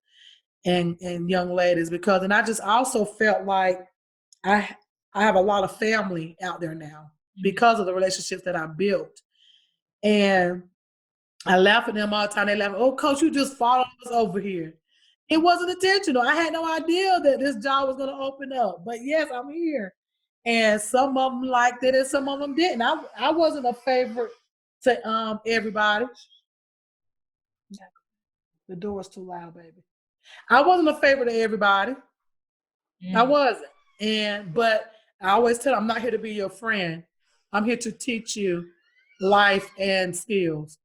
and young ladies and I just also felt like I have a lot of family out there now because of the relationships that I built. And I laugh at them all the time. They laugh, oh, coach, you just followed us over here. It wasn't intentional. I had no idea that this job was going to open up. But yes, I'm here. And some of them liked it and some of them didn't. I wasn't a favorite to everybody. The door's too loud, baby. I wasn't a favorite to everybody. I wasn't. But I always tell them, I'm not here to be your friend. I'm here to teach you life and skills.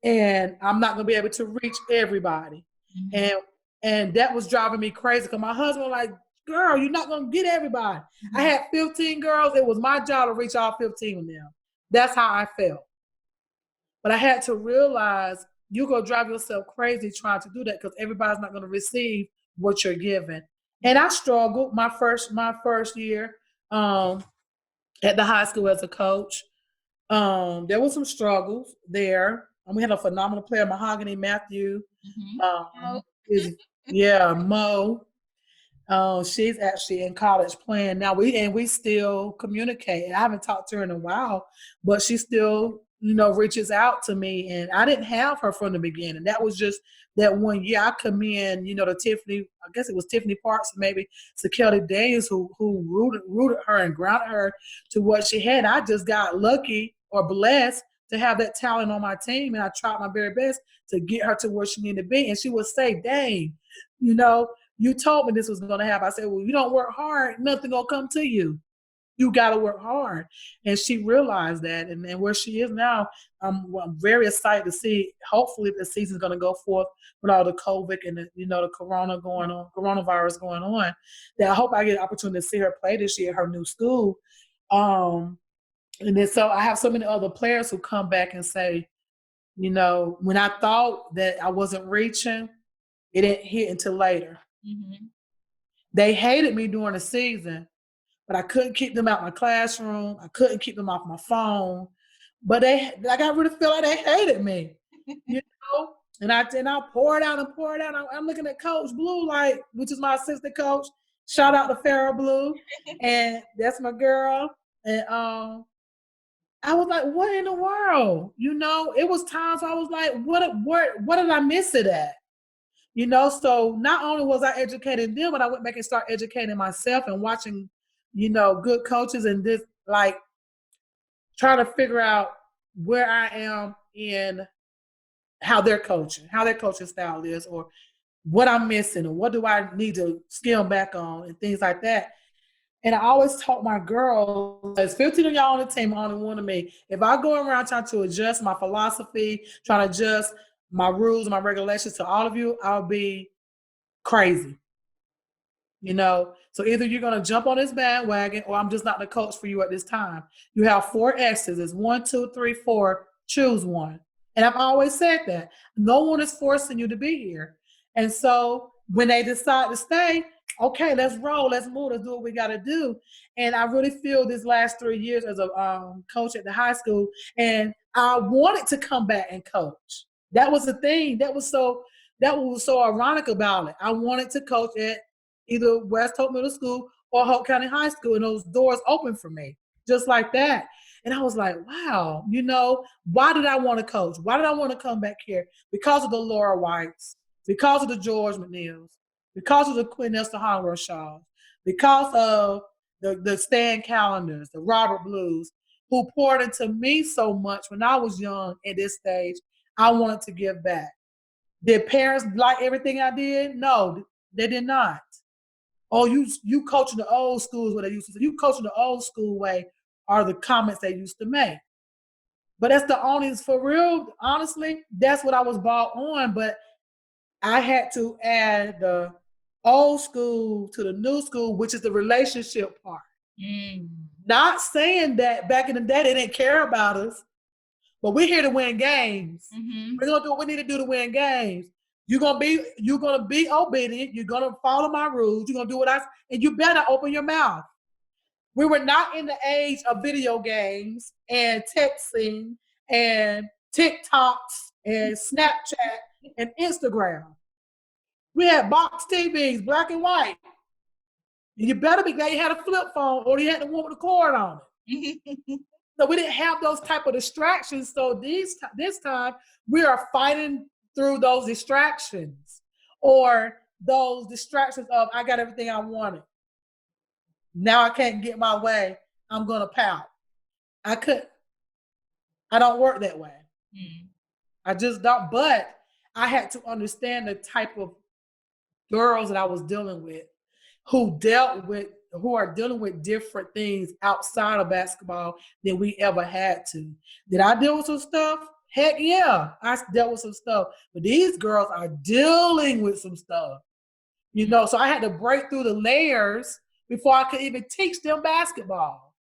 And I'm not gonna be able to reach everybody. Mm-hmm. And that was driving me crazy because my husband was like, girl, you're not gonna get everybody. Mm-hmm. I had 15 girls. It was my job to reach all 15 of them. That's how I felt. But I had to realize you're gonna drive yourself crazy trying to do that because everybody's not gonna receive what you're giving. And I struggled my first year at the high school as a coach. There was some struggles there. We had a phenomenal player, Mahogany Matthew. Mm-hmm. Mo. She's actually in college playing now. We still communicate. I haven't talked to her in a while, but she still, reaches out to me. And I didn't have her from the beginning. That was just that one year. I come in, to Tiffany. I guess it was Tiffany Parks, maybe to Kelly Daniels, who rooted her and grounded her to what she had. I just got lucky or blessed to have that talent on my team, and I tried my very best to get her to where she needed to be. And she would say, "Dang, you told me this was going to happen." I said, well, you don't work hard, nothing going to come to you. You got to work hard. And she realized that. And where she is now, I'm very excited to see, hopefully the season's going to go forth with all the COVID and the coronavirus going on. That I hope I get an opportunity to see her play this year at her new school. And then so I have so many other players who come back and say, when I thought that I wasn't reaching, it didn't hit until later. Mm-hmm. They hated me during the season, but I couldn't keep them out my classroom. I couldn't keep them off my phone. But I got really feel like they hated me, And I poured out and poured out. I'm looking at Coach Blue, which is my assistant coach. Shout out to Farrah Blue, and that's my girl. And I was like, what in the world? It was times I was like, what did I miss it at? So not only was I educating them, but I went back and started educating myself and watching, good coaches and this, trying to figure out where I am in how their coaching style is, or what I'm missing, or what do I need to scale back on, and things like that. And I always taught my girls, there's 15 of y'all on the team, only one of me. If I go around trying to adjust my philosophy, trying to adjust my rules, my regulations to all of you, I'll be crazy. So either you're going to jump on this bandwagon, or I'm just not the coach for you at this time. You have 4 X's. It's 1, 2, 3, 4. Choose one. And I've always said that. No one is forcing you to be here. And so when they decide to stay, okay, let's roll, let's move, let's do what we got to do. And I really feel this last 3 years as a coach at the high school, and I wanted to come back and coach. That was the thing. That was so ironic about it. I wanted to coach at either West Hope Middle School or Hoke County High School, and those doors opened for me just like that. And I was like, wow, why did I want to coach? Why did I want to come back here? Because of the Laura Whites, because of the George McNeils, because of the Quinn Esther Holloway Shaw, because of the Stan Calendars, the Robert Blues, who poured into me so much when I was young at this stage. I wanted to give back. Did parents like everything I did? No, they did not. Oh, you coaching the old schools what they used to say. You coaching the old school way are the comments they used to make. But that's the only, for real, honestly, that's what I was bought on. But I had to add the old school to the new school, which is the relationship part. Mm. Not saying that back in the day they didn't care about us, but we're here to win games. Mm-hmm. We're gonna do what we need to do to win games. You're gonna be obedient. You're gonna follow my rules. You're gonna do what and you better open your mouth. We were not in the age of video games and texting and TikToks and Snapchat and Instagram. We had box TVs, black and white. And you better be glad you had a flip phone or you had the one with the cord on it. So we didn't have those type of distractions. So this time we are fighting through those distractions or those distractions of I got everything I wanted. Now I can't get my way. I'm gonna pout. I could. I don't work that way. Mm. I just don't. But I had to understand the type of girls that I was dealing with who are dealing with different things outside of basketball than we ever had to. Did I deal with some stuff? Heck yeah, I dealt with some stuff. But these girls are dealing with some stuff. So I had to break through the layers before I could even teach them basketball.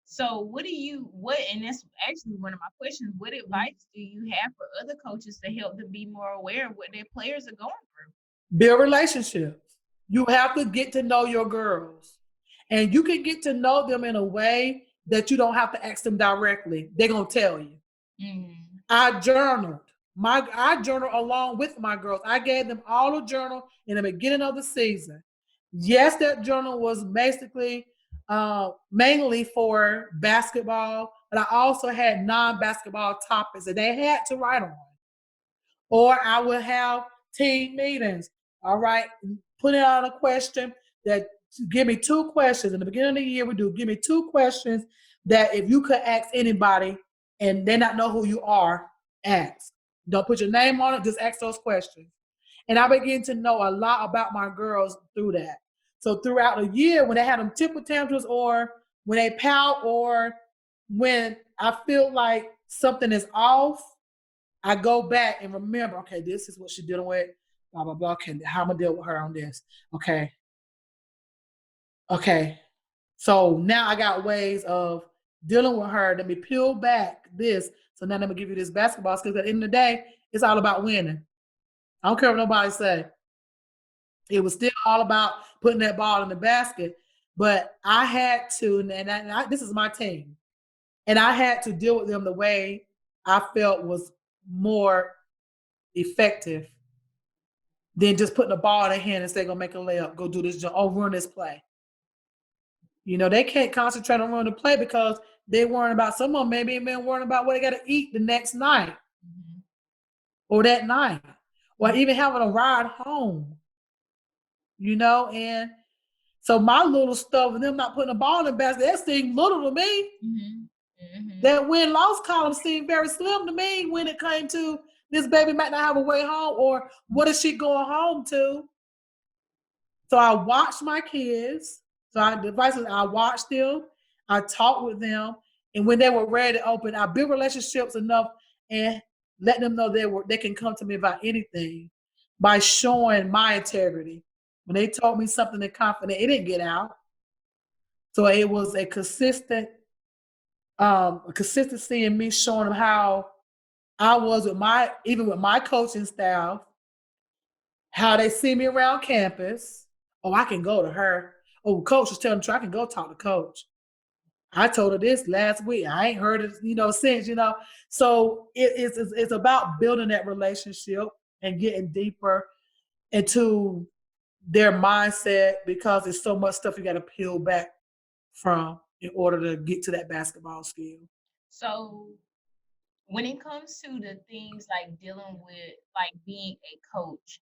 So and that's actually one of my questions, what advice do you have for other coaches to help them be more aware of what their players are going through? Build relationships. You have to get to know your girls. And you can get to know them in a way that you don't have to ask them directly. They're going to tell you. Mm. I journaled. I journaled along with my girls. I gave them all a journal in the beginning of the season. Yes, that journal was basically mainly for basketball, but I also had non-basketball topics that they had to write on. Or I would have team meetings. All right, put out a question that give me 2 questions. In the beginning of the year, we do give me 2 questions that if you could ask anybody and they not know who you are, ask. Don't put your name on it, just ask those questions. And I began to know a lot about my girls through that. So throughout the year, when they had them temper tantrums or when they pout or when I feel like something is off, I go back and remember, okay, this is what she's dealing with, blah, blah, blah. Okay, how am I deal with her on this? Okay. Okay. So now I got ways of dealing with her. Let me peel back this. So now let me give you this basketball skills. At the end of the day, it's all about winning. I don't care what nobody say. It was still all about putting that ball in the basket. But I had to, and this is my team. And I had to deal with them the way I felt was more effective than just putting the ball in their hand and say, go make a layup, go do this, run this play. They can't concentrate on running the play because they're worrying about, some of them maybe been worrying about what they got to eat the next night or that night or even having a ride home, and so my little stuff and them not putting the ball in the basket, that seemed little to me. That win-loss column seemed very slim to me when it came to this baby might not have a way home or what is she going home to? So I watched my kids. So I watched them. I talked with them. And when they were ready to open, I built relationships enough and let them know they can come to me about anything by showing my integrity. When they told me something in confidence, it didn't get out. So it was a consistency in me showing them how I was even with my coaching staff, how they see me around campus, Oh, I can go to her. Oh, coach was telling me I can go talk to coach. I told her this last week. I ain't heard it, since, So it's about building that relationship and getting deeper into their mindset because there's so much stuff you got to peel back from in order to get to that basketball skill. So when it comes to the things like dealing with like being a coach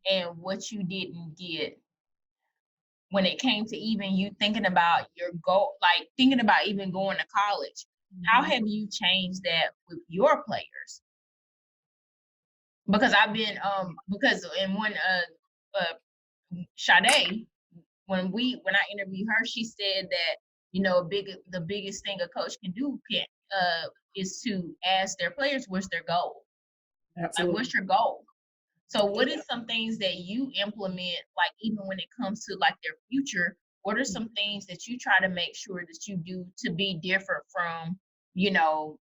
and what you didn't get when it came to even you thinking about your goal, like thinking about even going to college, how have you changed that with your players? Because I've been because in one Sade, when I interviewed her, she said that the biggest thing a coach can do is to ask their players what's their goal. Like, Absolutely. what's your goal? So what is some things that you implement, like even when it comes to like their future, what are some things that you try to make sure that you do to be different from,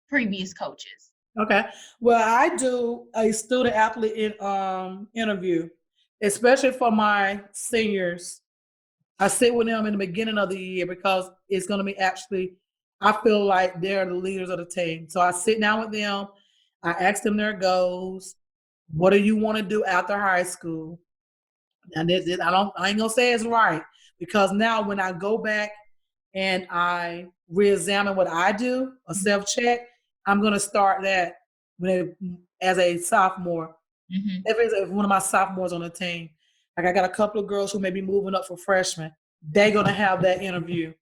previous coaches? Okay. Well, I do a student athlete interview, especially for my seniors. I sit with them in the beginning of the year because it's going to be actually, I feel like they're the leaders of the team. So I sit down with them. I ask them their goals. What do you want to do after high school? And I ain't gonna say it's right because now when I go back and I re-examine what I do, a self-check, I'm gonna start that as a sophomore. Mm-hmm. If one of my sophomores on the team, like I got a couple of girls who may be moving up for freshmen, they're gonna have that interview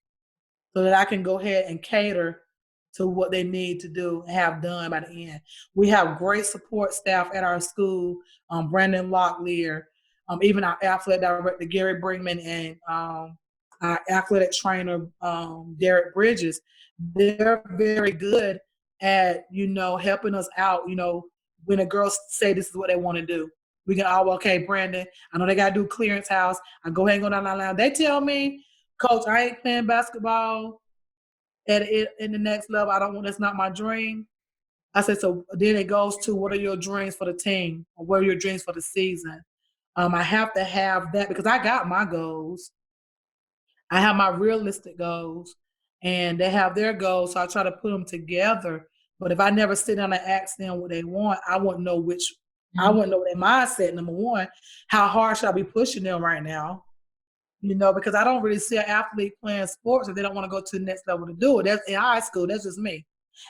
so that I can go ahead and cater to what they need to do and have done by the end. We have great support staff at our school, Brandon Locklear, even our athletic director, Gary Brinkman, and our athletic trainer, Derek Bridges. They're very good at, helping us out, when the girls say this is what they want to do. We can all, okay, Brandon, I know they got to do clearance house. I go ahead and go down the line. They tell me, Coach, I ain't playing basketball at it in the next level. I don't want, that's not my dream. I said, so then it goes to what are your dreams for the team or what are your dreams for the season? I have to have that because I got my goals. I have my realistic goals and they have their goals. So I try to put them together. But if I never sit down and ask them what they want, I wouldn't know I wouldn't know their mindset, number one. How hard should I be pushing them right now? Because I don't really see an athlete playing sports if they don't want to go to the next level to do it. That's in high school. That's just me.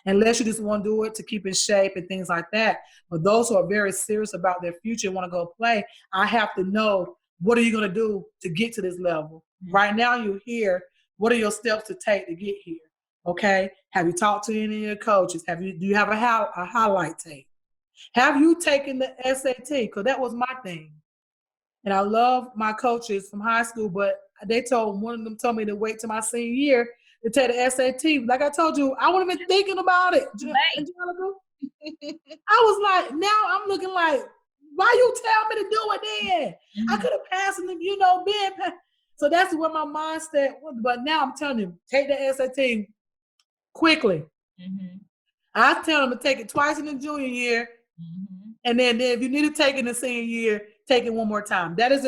Unless you just want to do it to keep in shape and things like that. But those who are very serious about their future and want to go play, I have to know what are you going to do to get to this level. Right now, you're here. What are your steps to take to get here? Okay. Have you talked to any of your coaches? Do you have a highlight tape? Have you taken the SAT? Because that was my thing. And I love my coaches from high school, but one of them told me to wait till my senior year to take the SAT. Like I told you, I wasn't even thinking about it. I was like, now I'm looking like, why you tell me to do it then? I could have passed and been. So that's where my mindset was. But now I'm telling you, take the SAT quickly. I tell them to take it twice in the junior year. And then if you need to take it in the senior year, take it one more time. That's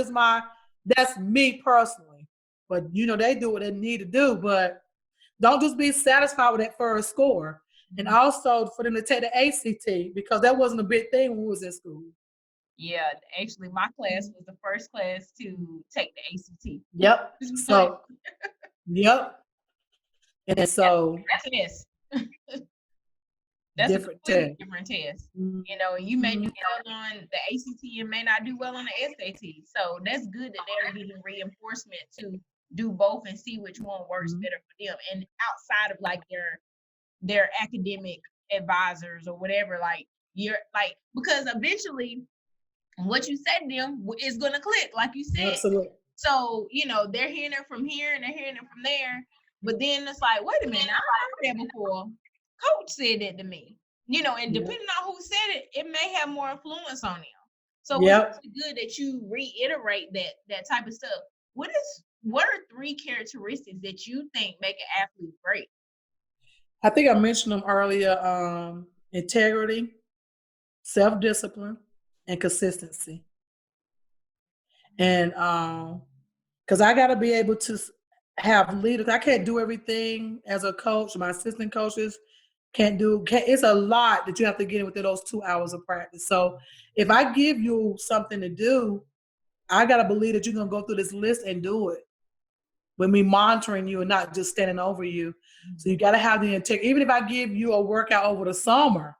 me personally. But they do what they need to do. But don't just be satisfied with that first score. And also for them to take the ACT because that wasn't a big thing when we was in school. Yeah, actually my class was the first class to take the ACT. Yep. So yep. And so that's That's different a completely test. different test. You may do well on the ACT and may not do well on the SAT. So that's good that they're getting reinforcement to do both and see which one works better for them. And outside of like their academic advisors or whatever, like because eventually what you said to them is gonna click, like you said. Absolutely. So, they're hearing it from here and they're hearing it from there. But then it's like, wait a minute, I heard that before. Coach said that to me. And depending on who said it, it may have more influence on them. So it's really good that you reiterate that type of stuff. What are 3 characteristics that you think make an athlete great? I think I mentioned them earlier, integrity, self-discipline, and consistency. And because I got to be able to have leaders. I can't do everything as a coach. My assistant coaches can't do. It's a lot that you have to get in within those 2 hours of practice. So if I give you something to do, I got to believe that you're gonna go through this list and do it. With me monitoring you and not just standing over you. So you got to have the integrity. Even if I give you a workout over the summer,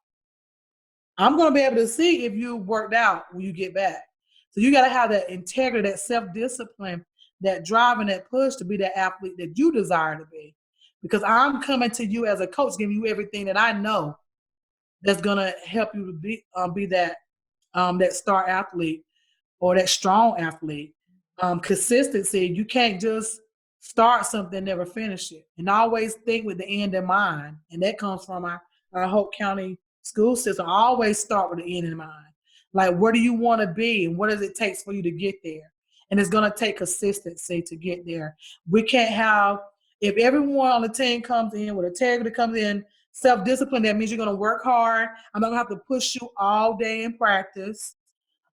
I'm going to be able to see if you worked out when you get back. So you got to have that integrity, that self-discipline, that drive and that push to be that athlete that you desire to be. Because I'm coming to you as a coach, giving you everything that I know that's going to help you to be that star athlete or that strong athlete. Consistency, you can't just start something and never finish it. And always think with the end in mind. And that comes from our Hoke County school system. I always start with the end in mind. Like, where do you want to be and what does it take for you to get there? And it's going to take consistency to get there. We can't have, if everyone on the team comes in with integrity, comes in self-discipline, that means you're going to work hard. I'm not going to have to push you all day in practice.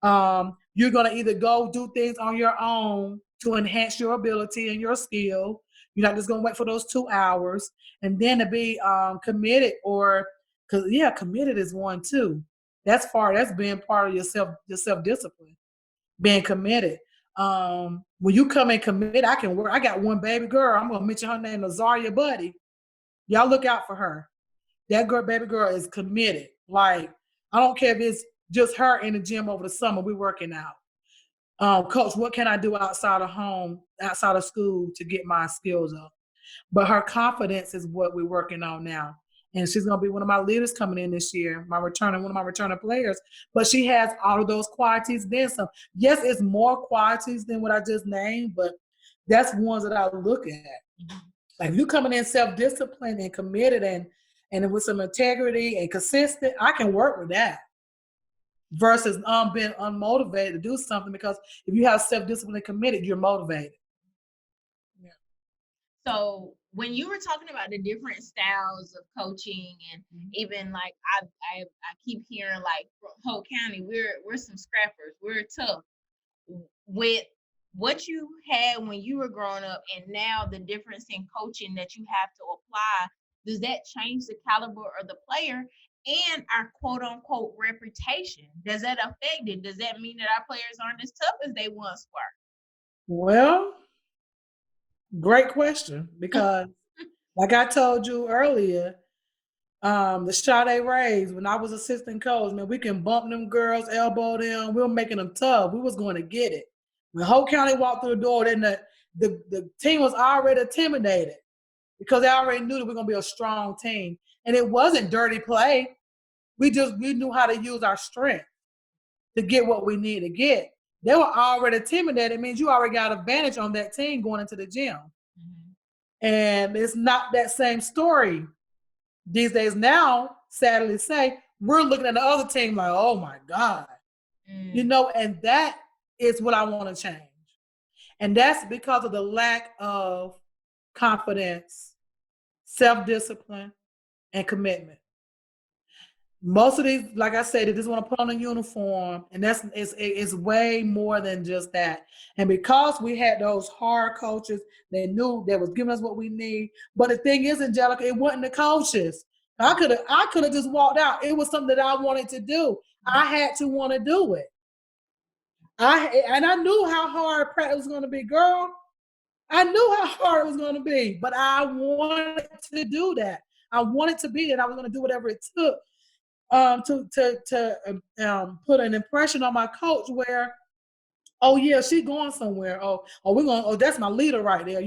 You're going to either go do things on your own to enhance your ability and your skill. You're not just going to wait for those 2 hours. And then to be committed, or because committed is one too. That's being part of your self discipline, being committed. When you come in committed, I can work. I got one baby girl. I'm going to mention her name, Lazaria Buddy. Y'all look out for her. That baby girl is committed. Like, I don't care if it's just her in the gym over the summer, we're working out. Coach, what can I do outside of home, outside of school to get my skills up? But her confidence is what we're working on now. And she's going to be one of my leaders coming in this year, one of my returning players. But she has all of those qualities, then some. Yes, it's more qualities than what I just named, but that's ones that I look at. Like, if you coming in self-disciplined and committed and with some integrity and consistent, I can work with that. Versus being unmotivated to do something, because if you have self-discipline and committed, you're motivated. Yeah. So when you were talking about the different styles of coaching, and even like I keep hearing like Hoke County, we're some scrappers, we're tough. With what you had when you were growing up and now the difference in coaching that you have to apply, does that change the caliber of the player and our quote unquote reputation? Does that affect it? Does that mean that our players aren't as tough as they once were? Well, great question, because like I told you earlier, the LaToya Rays, when I was assistant coach, man, we can bump them girls, elbow them. We were making them tough. We was going to get it. When Hoke County walked through the door, then the team was already intimidated because they already knew that we are going to be a strong team. And it wasn't dirty play. We knew how to use our strength to get what we need to get. They were already intimidated. It means you already got advantage on that team going into the gym. Mm-hmm. And it's not that same story these days. Now, sadly to say, we're looking at the other team like, oh my God. And that is what I want to change. And that's because of the lack of confidence, self-discipline, and commitment. Most of these, like I said, they just want to put on a uniform, and it's way more than just that. And because we had those hard coaches, they knew they was giving us what we need. But the thing is, Angelica, it wasn't the coaches. I could have just walked out. It was something that I wanted to do. I had to want to do it. I knew how hard practice was going to be, girl. I knew how hard it was going to be, but I wanted to do that. I wanted to be there. I was going to do whatever it took to put an impression on my coach where, oh yeah, she's going somewhere. That's my leader right there.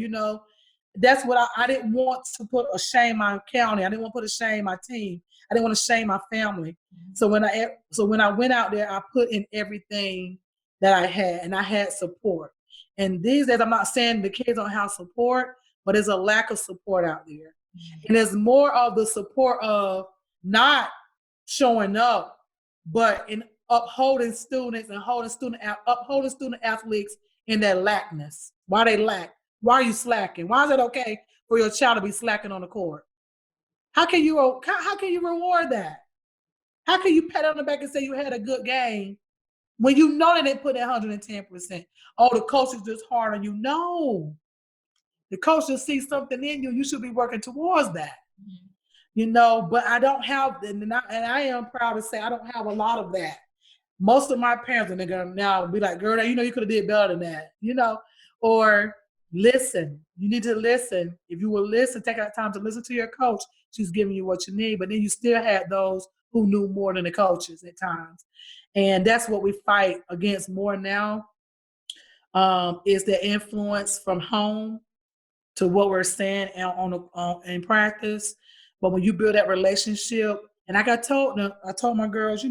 That's what I didn't want to put a shame on county. I didn't want to put a shame on my team. I didn't want to shame my family. So when I went out there, I put in everything that I had, and I had support. And these days, I'm not saying the kids don't have support, but there's a lack of support out there. And there's more of the support of not showing up, but in upholding students and upholding student athletes in their lackness. Why they lack? Why are you slacking? Why is it okay for your child to be slacking on the court? How can you reward that? How can you pat on the back and say you had a good game When you know they didn't put that 110%. Oh, the coach is just hard on you. No. The coach just sees something in you. You should be working towards that. Mm-hmm. But I don't have, and I am proud to say I don't have a lot of that. Most of my parents are gonna now be like, girl, you could have did better than that. Or listen. You need to listen. If you will listen, take out time to listen to your coach. She's giving you what you need. But then you still had those who knew more than the coaches at times. And that's what we fight against more now, is the influence from home to what we're saying in practice. But when you build that relationship, and like I told my girls,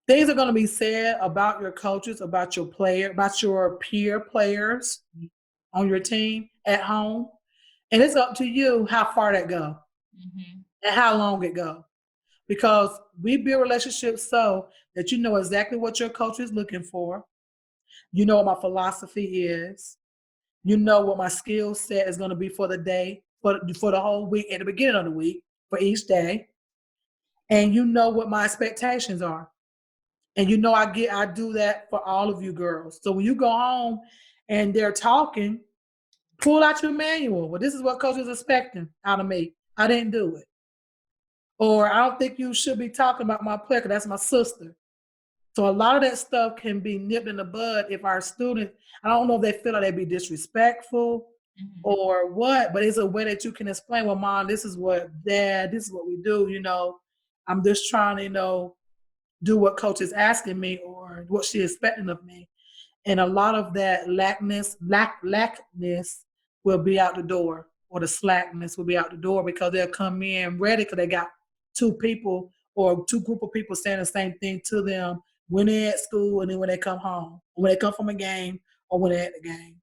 things are going to be said about your coaches, about your player, about your peer players on your team at home, and it's up to you how far that go Mm-hmm. and how long it go. Because we build relationships so that you know exactly what your coach is looking for. You know what my philosophy is. You know what my skill set is going to be for the day, for the whole week, at the beginning of the week, for each day. And you know what my expectations are. And I do that for all of you girls. So when you go home and they're talking, pull out your manual. Well, this is what coach is expecting out of me. I didn't do it. Or I don't think you should be talking about my player because that's my sister. So a lot of that stuff can be nipped in the bud if our students, I don't know if they feel like they be disrespectful Mm-hmm. or what, but it's a way that you can explain, well, mom, this is what dad, this is what we do. I'm just trying to, do what coach is asking me or what she is expecting of me. And a lot of that lackness will be out the door, or the slackness will be out the door because they'll come in ready because they got two people or two group of people saying the same thing to them when they're at school and then when they come home, when they come from a game or when they're at the game.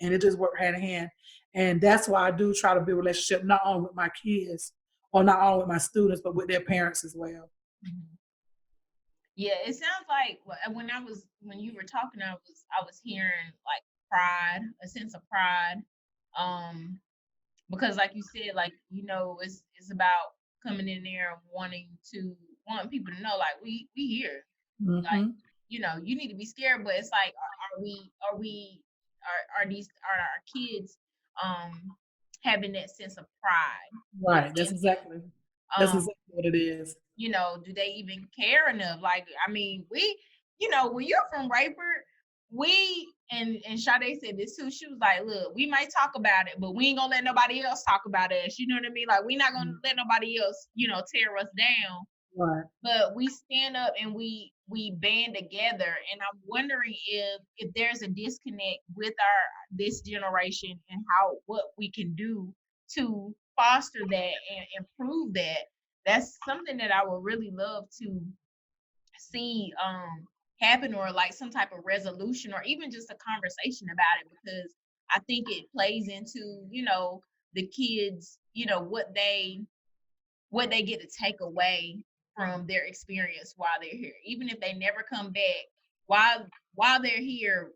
And it just works hand in hand. And that's why I do try to build a relationship not only with my kids or not only with my students, but with their parents as well. Mm-hmm. Yeah, it sounds like when you were talking, I was hearing like pride, a sense of pride, um, because like you said, like it's about coming in there and wanting people to know like we here, like Mm-hmm. you need to be scared, but it's like are our kids having that sense of pride Right. That's within them? exactly that's Um, exactly what it is. do they even care enough? Like, I mean, when you're from Rayford, and Sade said this too. She was like, look, we might talk about it, but we ain't gonna let nobody else talk about us. You know what I mean? Like, we're not gonna let nobody else, tear us down. Right. But we stand up and we band together. And I'm wondering if there's a disconnect with our this generation and how what we can do to foster that and improve that. That's something that I would really love to see happen, or like some type of resolution or even just a conversation about it, because I think it plays into the kids, what they get to take away from their experience while they're here, even if they never come back. While they're here,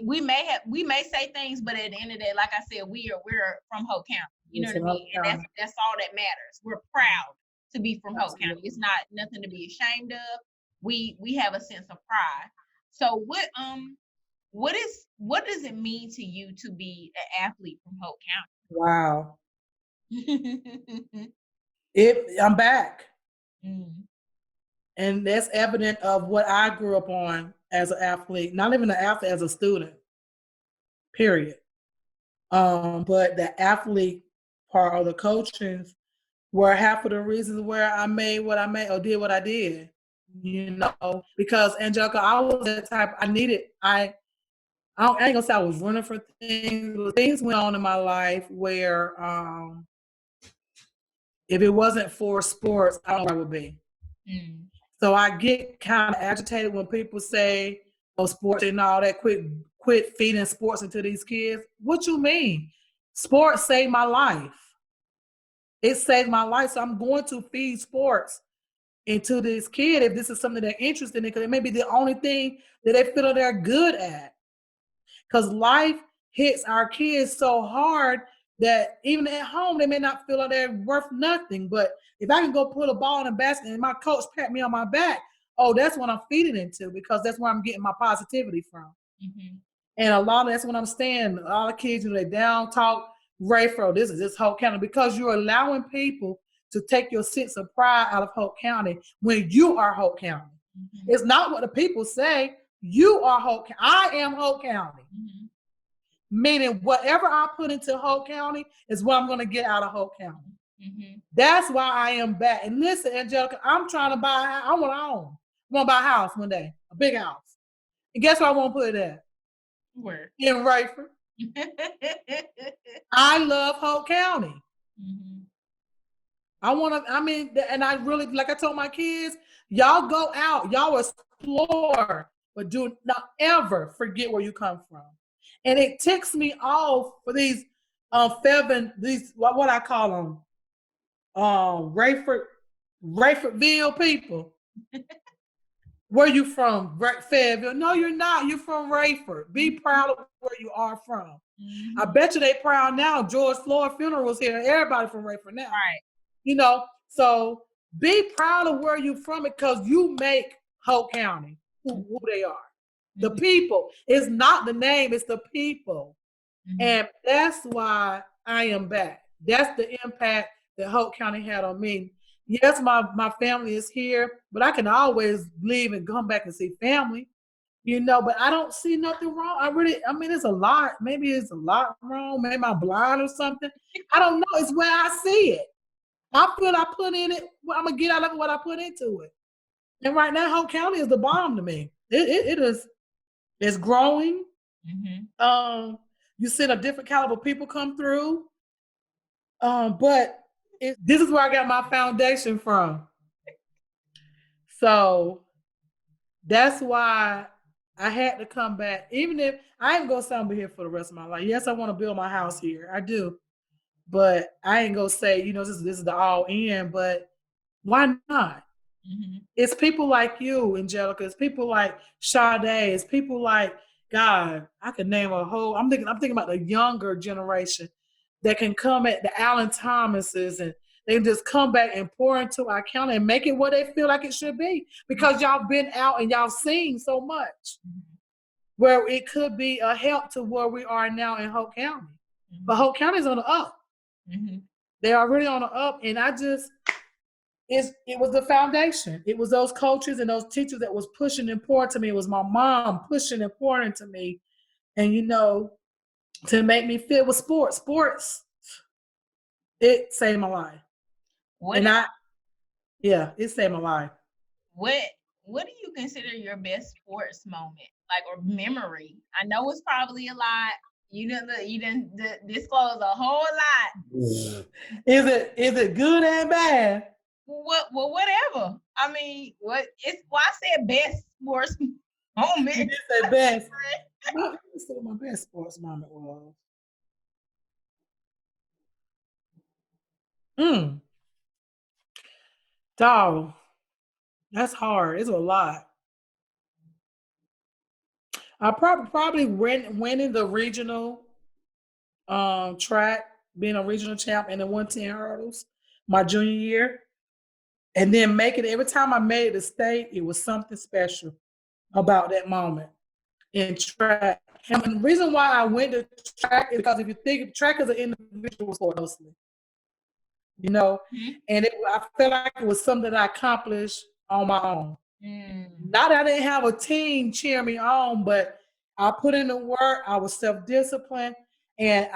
we may say things, but at the end of the day, like I said, we're from Hoke County. You know It's what I mean? another And that's county. that's all that matters. We're proud to be from Hoke County. It's Absolutely. not nothing to be ashamed of. We have a sense of pride. So what does it mean to you to be an athlete from Hoke Wow. County? I'm back. Mm, And that's evident of what I grew up on as an athlete, not even an athlete, as a student, period. But the athlete part of the coaching were half of the reasons where I made what I made or did what I did. Because Angelica, I was that type. I ain't gonna say I was running for things, but things went on in my life where if it wasn't for sports, I don't know where I would be. mm, So I get kind of agitated when people say, "Oh, sports and all that." Quit feeding sports into these kids. What you mean? Sports saved my life. It saved my life. So I'm going to feed sports into this kid if this is something they're interested in, because it may be the only thing that they feel they're good at. Because life hits our kids so hard that even at home they may not feel like they're worth nothing. But if I can go put a ball in a basket and my coach pat me on my back, oh, that's what I'm feeding into because that's where I'm getting my positivity from. Mm-hmm. And a lot of that's what I'm saying. All the kids, they down talk Rayford, this is this Hoke County because you're allowing people to take your sense of pride out of Hoke County when you are Hoke County. Mm-hmm. It's not what the people say. You are Hoke County. I am Hoke County. Mm-hmm. Meaning whatever I put into Hoke County is what I'm going to get out of Hoke County. Mm-hmm. That's why I am back. And listen, Angelica, I'm trying to buy a house. I want to own. I want to buy a house one day, a big house. And guess where I want to put it at? Where? In Rayford. I love Hoke County. Mm-hmm. And I really, like I told my kids, y'all go out, y'all explore, but do not ever forget where you come from. And it ticks me off for these these what I call them, Rayfordville people. Where you from? Fayetteville? No, you're not. You're from Rayford. Be proud of where you are from. Mm-hmm. I bet you they proud now. George Floyd funeral was here. Everybody from Rayford now. Right. So be proud of where you're from because you make Hoke County who they are. Mm-hmm. The people. It's not the name, it's the people. Mm-hmm. And that's why I am back. That's the impact that Hoke County had on me. Yes, my family is here, but I can always leave and come back and see family, but I don't see nothing wrong. It's a lot. Maybe it's a lot wrong. Maybe I'm blind or something. I don't know. It's where I see it. I feel I put in it. I'm going to get out of it what I put into it. And right now, Hoke County is the bomb to me. It is. It's growing. Mm-hmm. You see a different caliber of people come through. But this is where I got my foundation from. So that's why I had to come back. Even if I ain't gonna say I'm gonna be here for the rest of my life. Yes, I want to build my house here. I do. But I ain't gonna say, this is the all in, but why not? Mm-hmm. It's people like you, Angelica. It's people like Sade. It's people like God. I could name a whole. I'm thinking about the younger generation that can come at the Alan Thomases and they can just come back and pour into our county and make it what they feel like it should be because y'all been out and y'all seen so much where it could be a help to where we are now in Hoke County. Mm-hmm. But Hoke County is on the up. Mm-hmm. They're already on the up, and it was the foundation. It was those coaches and those teachers that was pushing and pouring to me. It was my mom pushing and pouring to me, and to make me feel with sports. Sports, it saved my life. It saved my life. What do you consider your best sports moment, or memory? I know it's probably a lot. You didn't disclose a whole lot. Is it good and bad? Well, whatever. I said best sports moment. You said best. What my best sports moment was? Dog, that's hard. It's a lot. I probably winning the regional track, being a regional champ in the 110 hurdles my junior year. And then make it every time I made it to state, it was something special about that moment in track. And the reason why I went to track is because if you think track is an individual sport mostly, and I felt like it was something that I accomplished on my own. Not that I didn't have a team cheer me on, but I put in the work. I was self-disciplined, and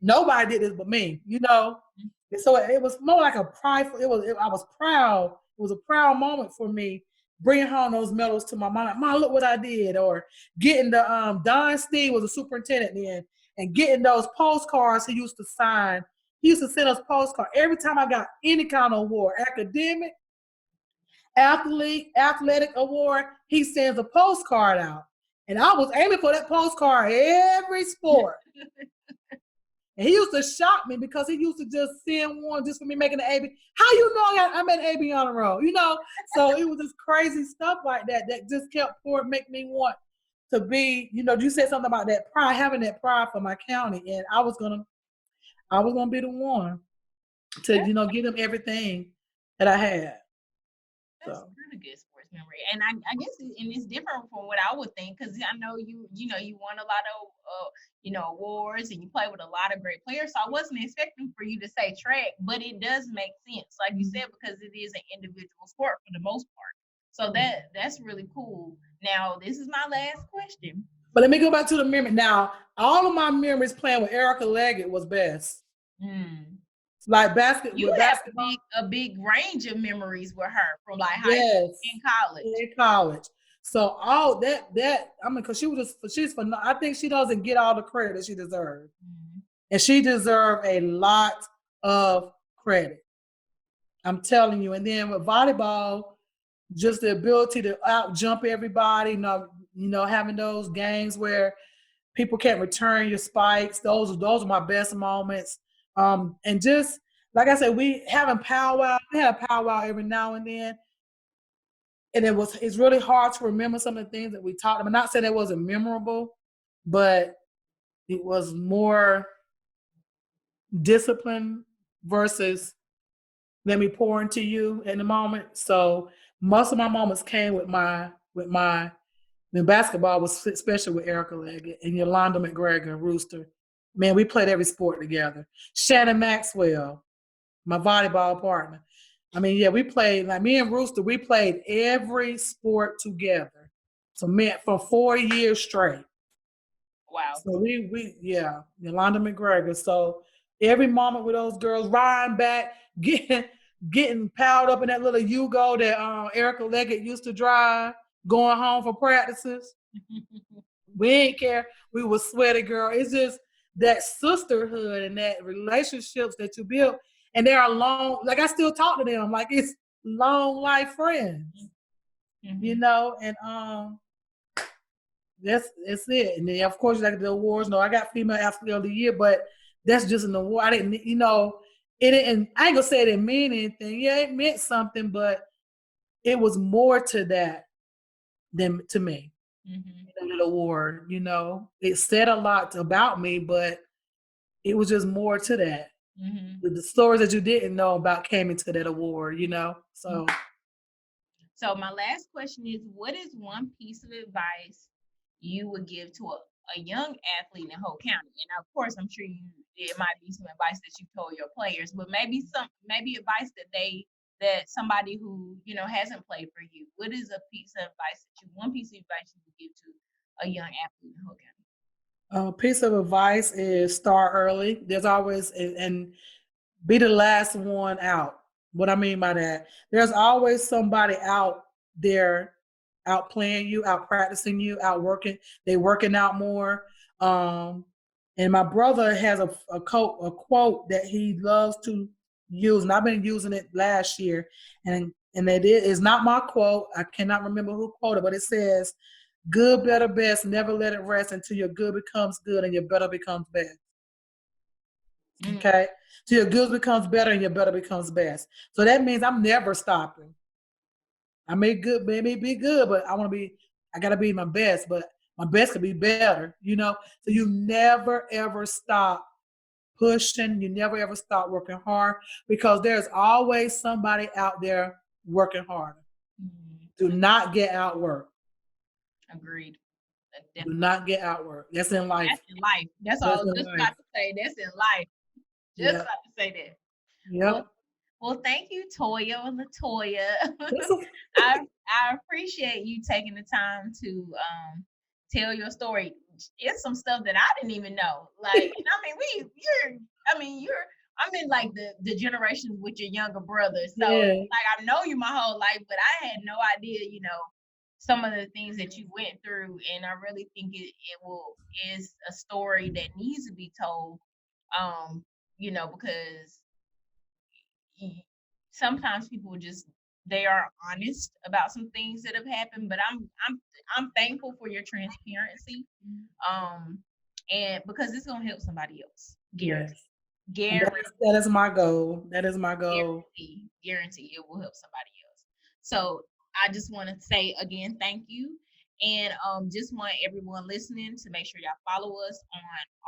nobody did this but me, And so it was more like a prideful. I was proud. It was a proud moment for me, bringing home those medals to my mom. Like, Mom, look what I did, or getting the Don Steve was a superintendent then, and getting those postcards he used to sign. He used to send us postcards every time I got any kind of award, academic, athletic award. He sends a postcard out, and I was aiming for that postcard every sport. And he used to shock me because he used to just send one just for me making the AB. How you know I made AB on the road? So it was just crazy stuff like that just kept making me want to be. You said something about that pride, having that pride for my county, and I was gonna be the one to get them everything that I had. That's really good sports. memory. And I guess and it's different from what I would think because I know you won a lot of awards and you play with a lot of great players. So I wasn't expecting for you to say track, but it does make sense, like you said, because it is an individual sport for the most part. So that's really cool. Now this is my last question. But let me go back to the memory. Now, all of my memories playing with Erica Leggett was best. Like You with have basketball. a big range of memories with her from like high school Yes. and college. In college. So all that I mean, because she's for I think she doesn't get all the credit that she deserves. And she deserved a lot of credit. I'm telling you. And then with volleyball, just the ability to out jump everybody, having those games where people can't return your spikes. Those are my best moments. And just like I said, we have a powwow every now and then. And it's really hard to remember some of the things that we talked about. I'm not saying it wasn't memorable, but it was more discipline versus let me pour into you in the moment. So most of my moments came with the basketball was especially with Erica Leggett and Yolanda McGregor and Rooster. Man, we played every sport together. Shannon Maxwell, my volleyball partner. I mean, yeah, we played, like me and Rooster, we played every sport together. So man, for 4 years straight. Wow. So yeah, Yolanda McGregor. So every moment with those girls riding back, getting piled up in that little Yugo that Erica Leggett used to drive, going home for practices. We didn't care. We were sweaty, girl. It's just that sisterhood and that relationships that you build. And they are long, like I still talk to them, like it's long life friends. And that's it. And then of course like the awards. No, I got female athlete of the year, but that's just an award. I didn't, it didn't, I ain't gonna say it didn't mean anything. Yeah, it meant something, but it was more to that than to me. That award, it said a lot about me, but it was just more to that. The stories that you didn't know about came into that award, So So my last question is, what is one piece of advice you would give to a young athlete in Hoke County? And of course, I'm sure it might be some advice that you told your players, but maybe advice that somebody who hasn't played for you. What is one piece of advice you would give to a young athlete in Hoke County? A piece of advice is start early. There's always and be the last one out. What I mean by that, there's always somebody out there, out playing you, out practicing you, out working. They working out more. And my brother has a quote that he loves to use, and I've been using it last year. And it is not my quote. I cannot remember who quoted, but it says, "Good, better, best. Never let it rest until your good becomes good and your better becomes best." Okay, so your good becomes better and your better becomes best. So that means I'm never stopping. I may be good, but I gotta be my best, but my best could be better, So you never ever stop pushing, you never ever stop working hard because there's always somebody out there working harder. Do not get outworked. Agreed. Do not get outworked. That's in life. That's in life. That's all I was just about to say. That's in life. Just about to say that. Yep. Well, thank you, Toya or LaToya. I appreciate you taking the time to tell your story. It's some stuff that I didn't even know. Like, I'm in like the generations with your younger brother. So like I know you my whole life, but I had no idea, some of the things that you went through. And I really think is a story that needs to be told. Because sometimes people they are honest about some things that have happened, but I'm thankful for your transparency, and because it's gonna help somebody else. Guarantee. That is my goal. That is my goal. Guarantee it will help somebody else. So I just want to say again, thank you. And just want everyone listening to make sure y'all follow us on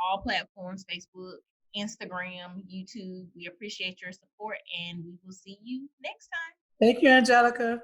all platforms: Facebook, Instagram, YouTube. We appreciate your support, and we will see you next time. Thank you, Angelica.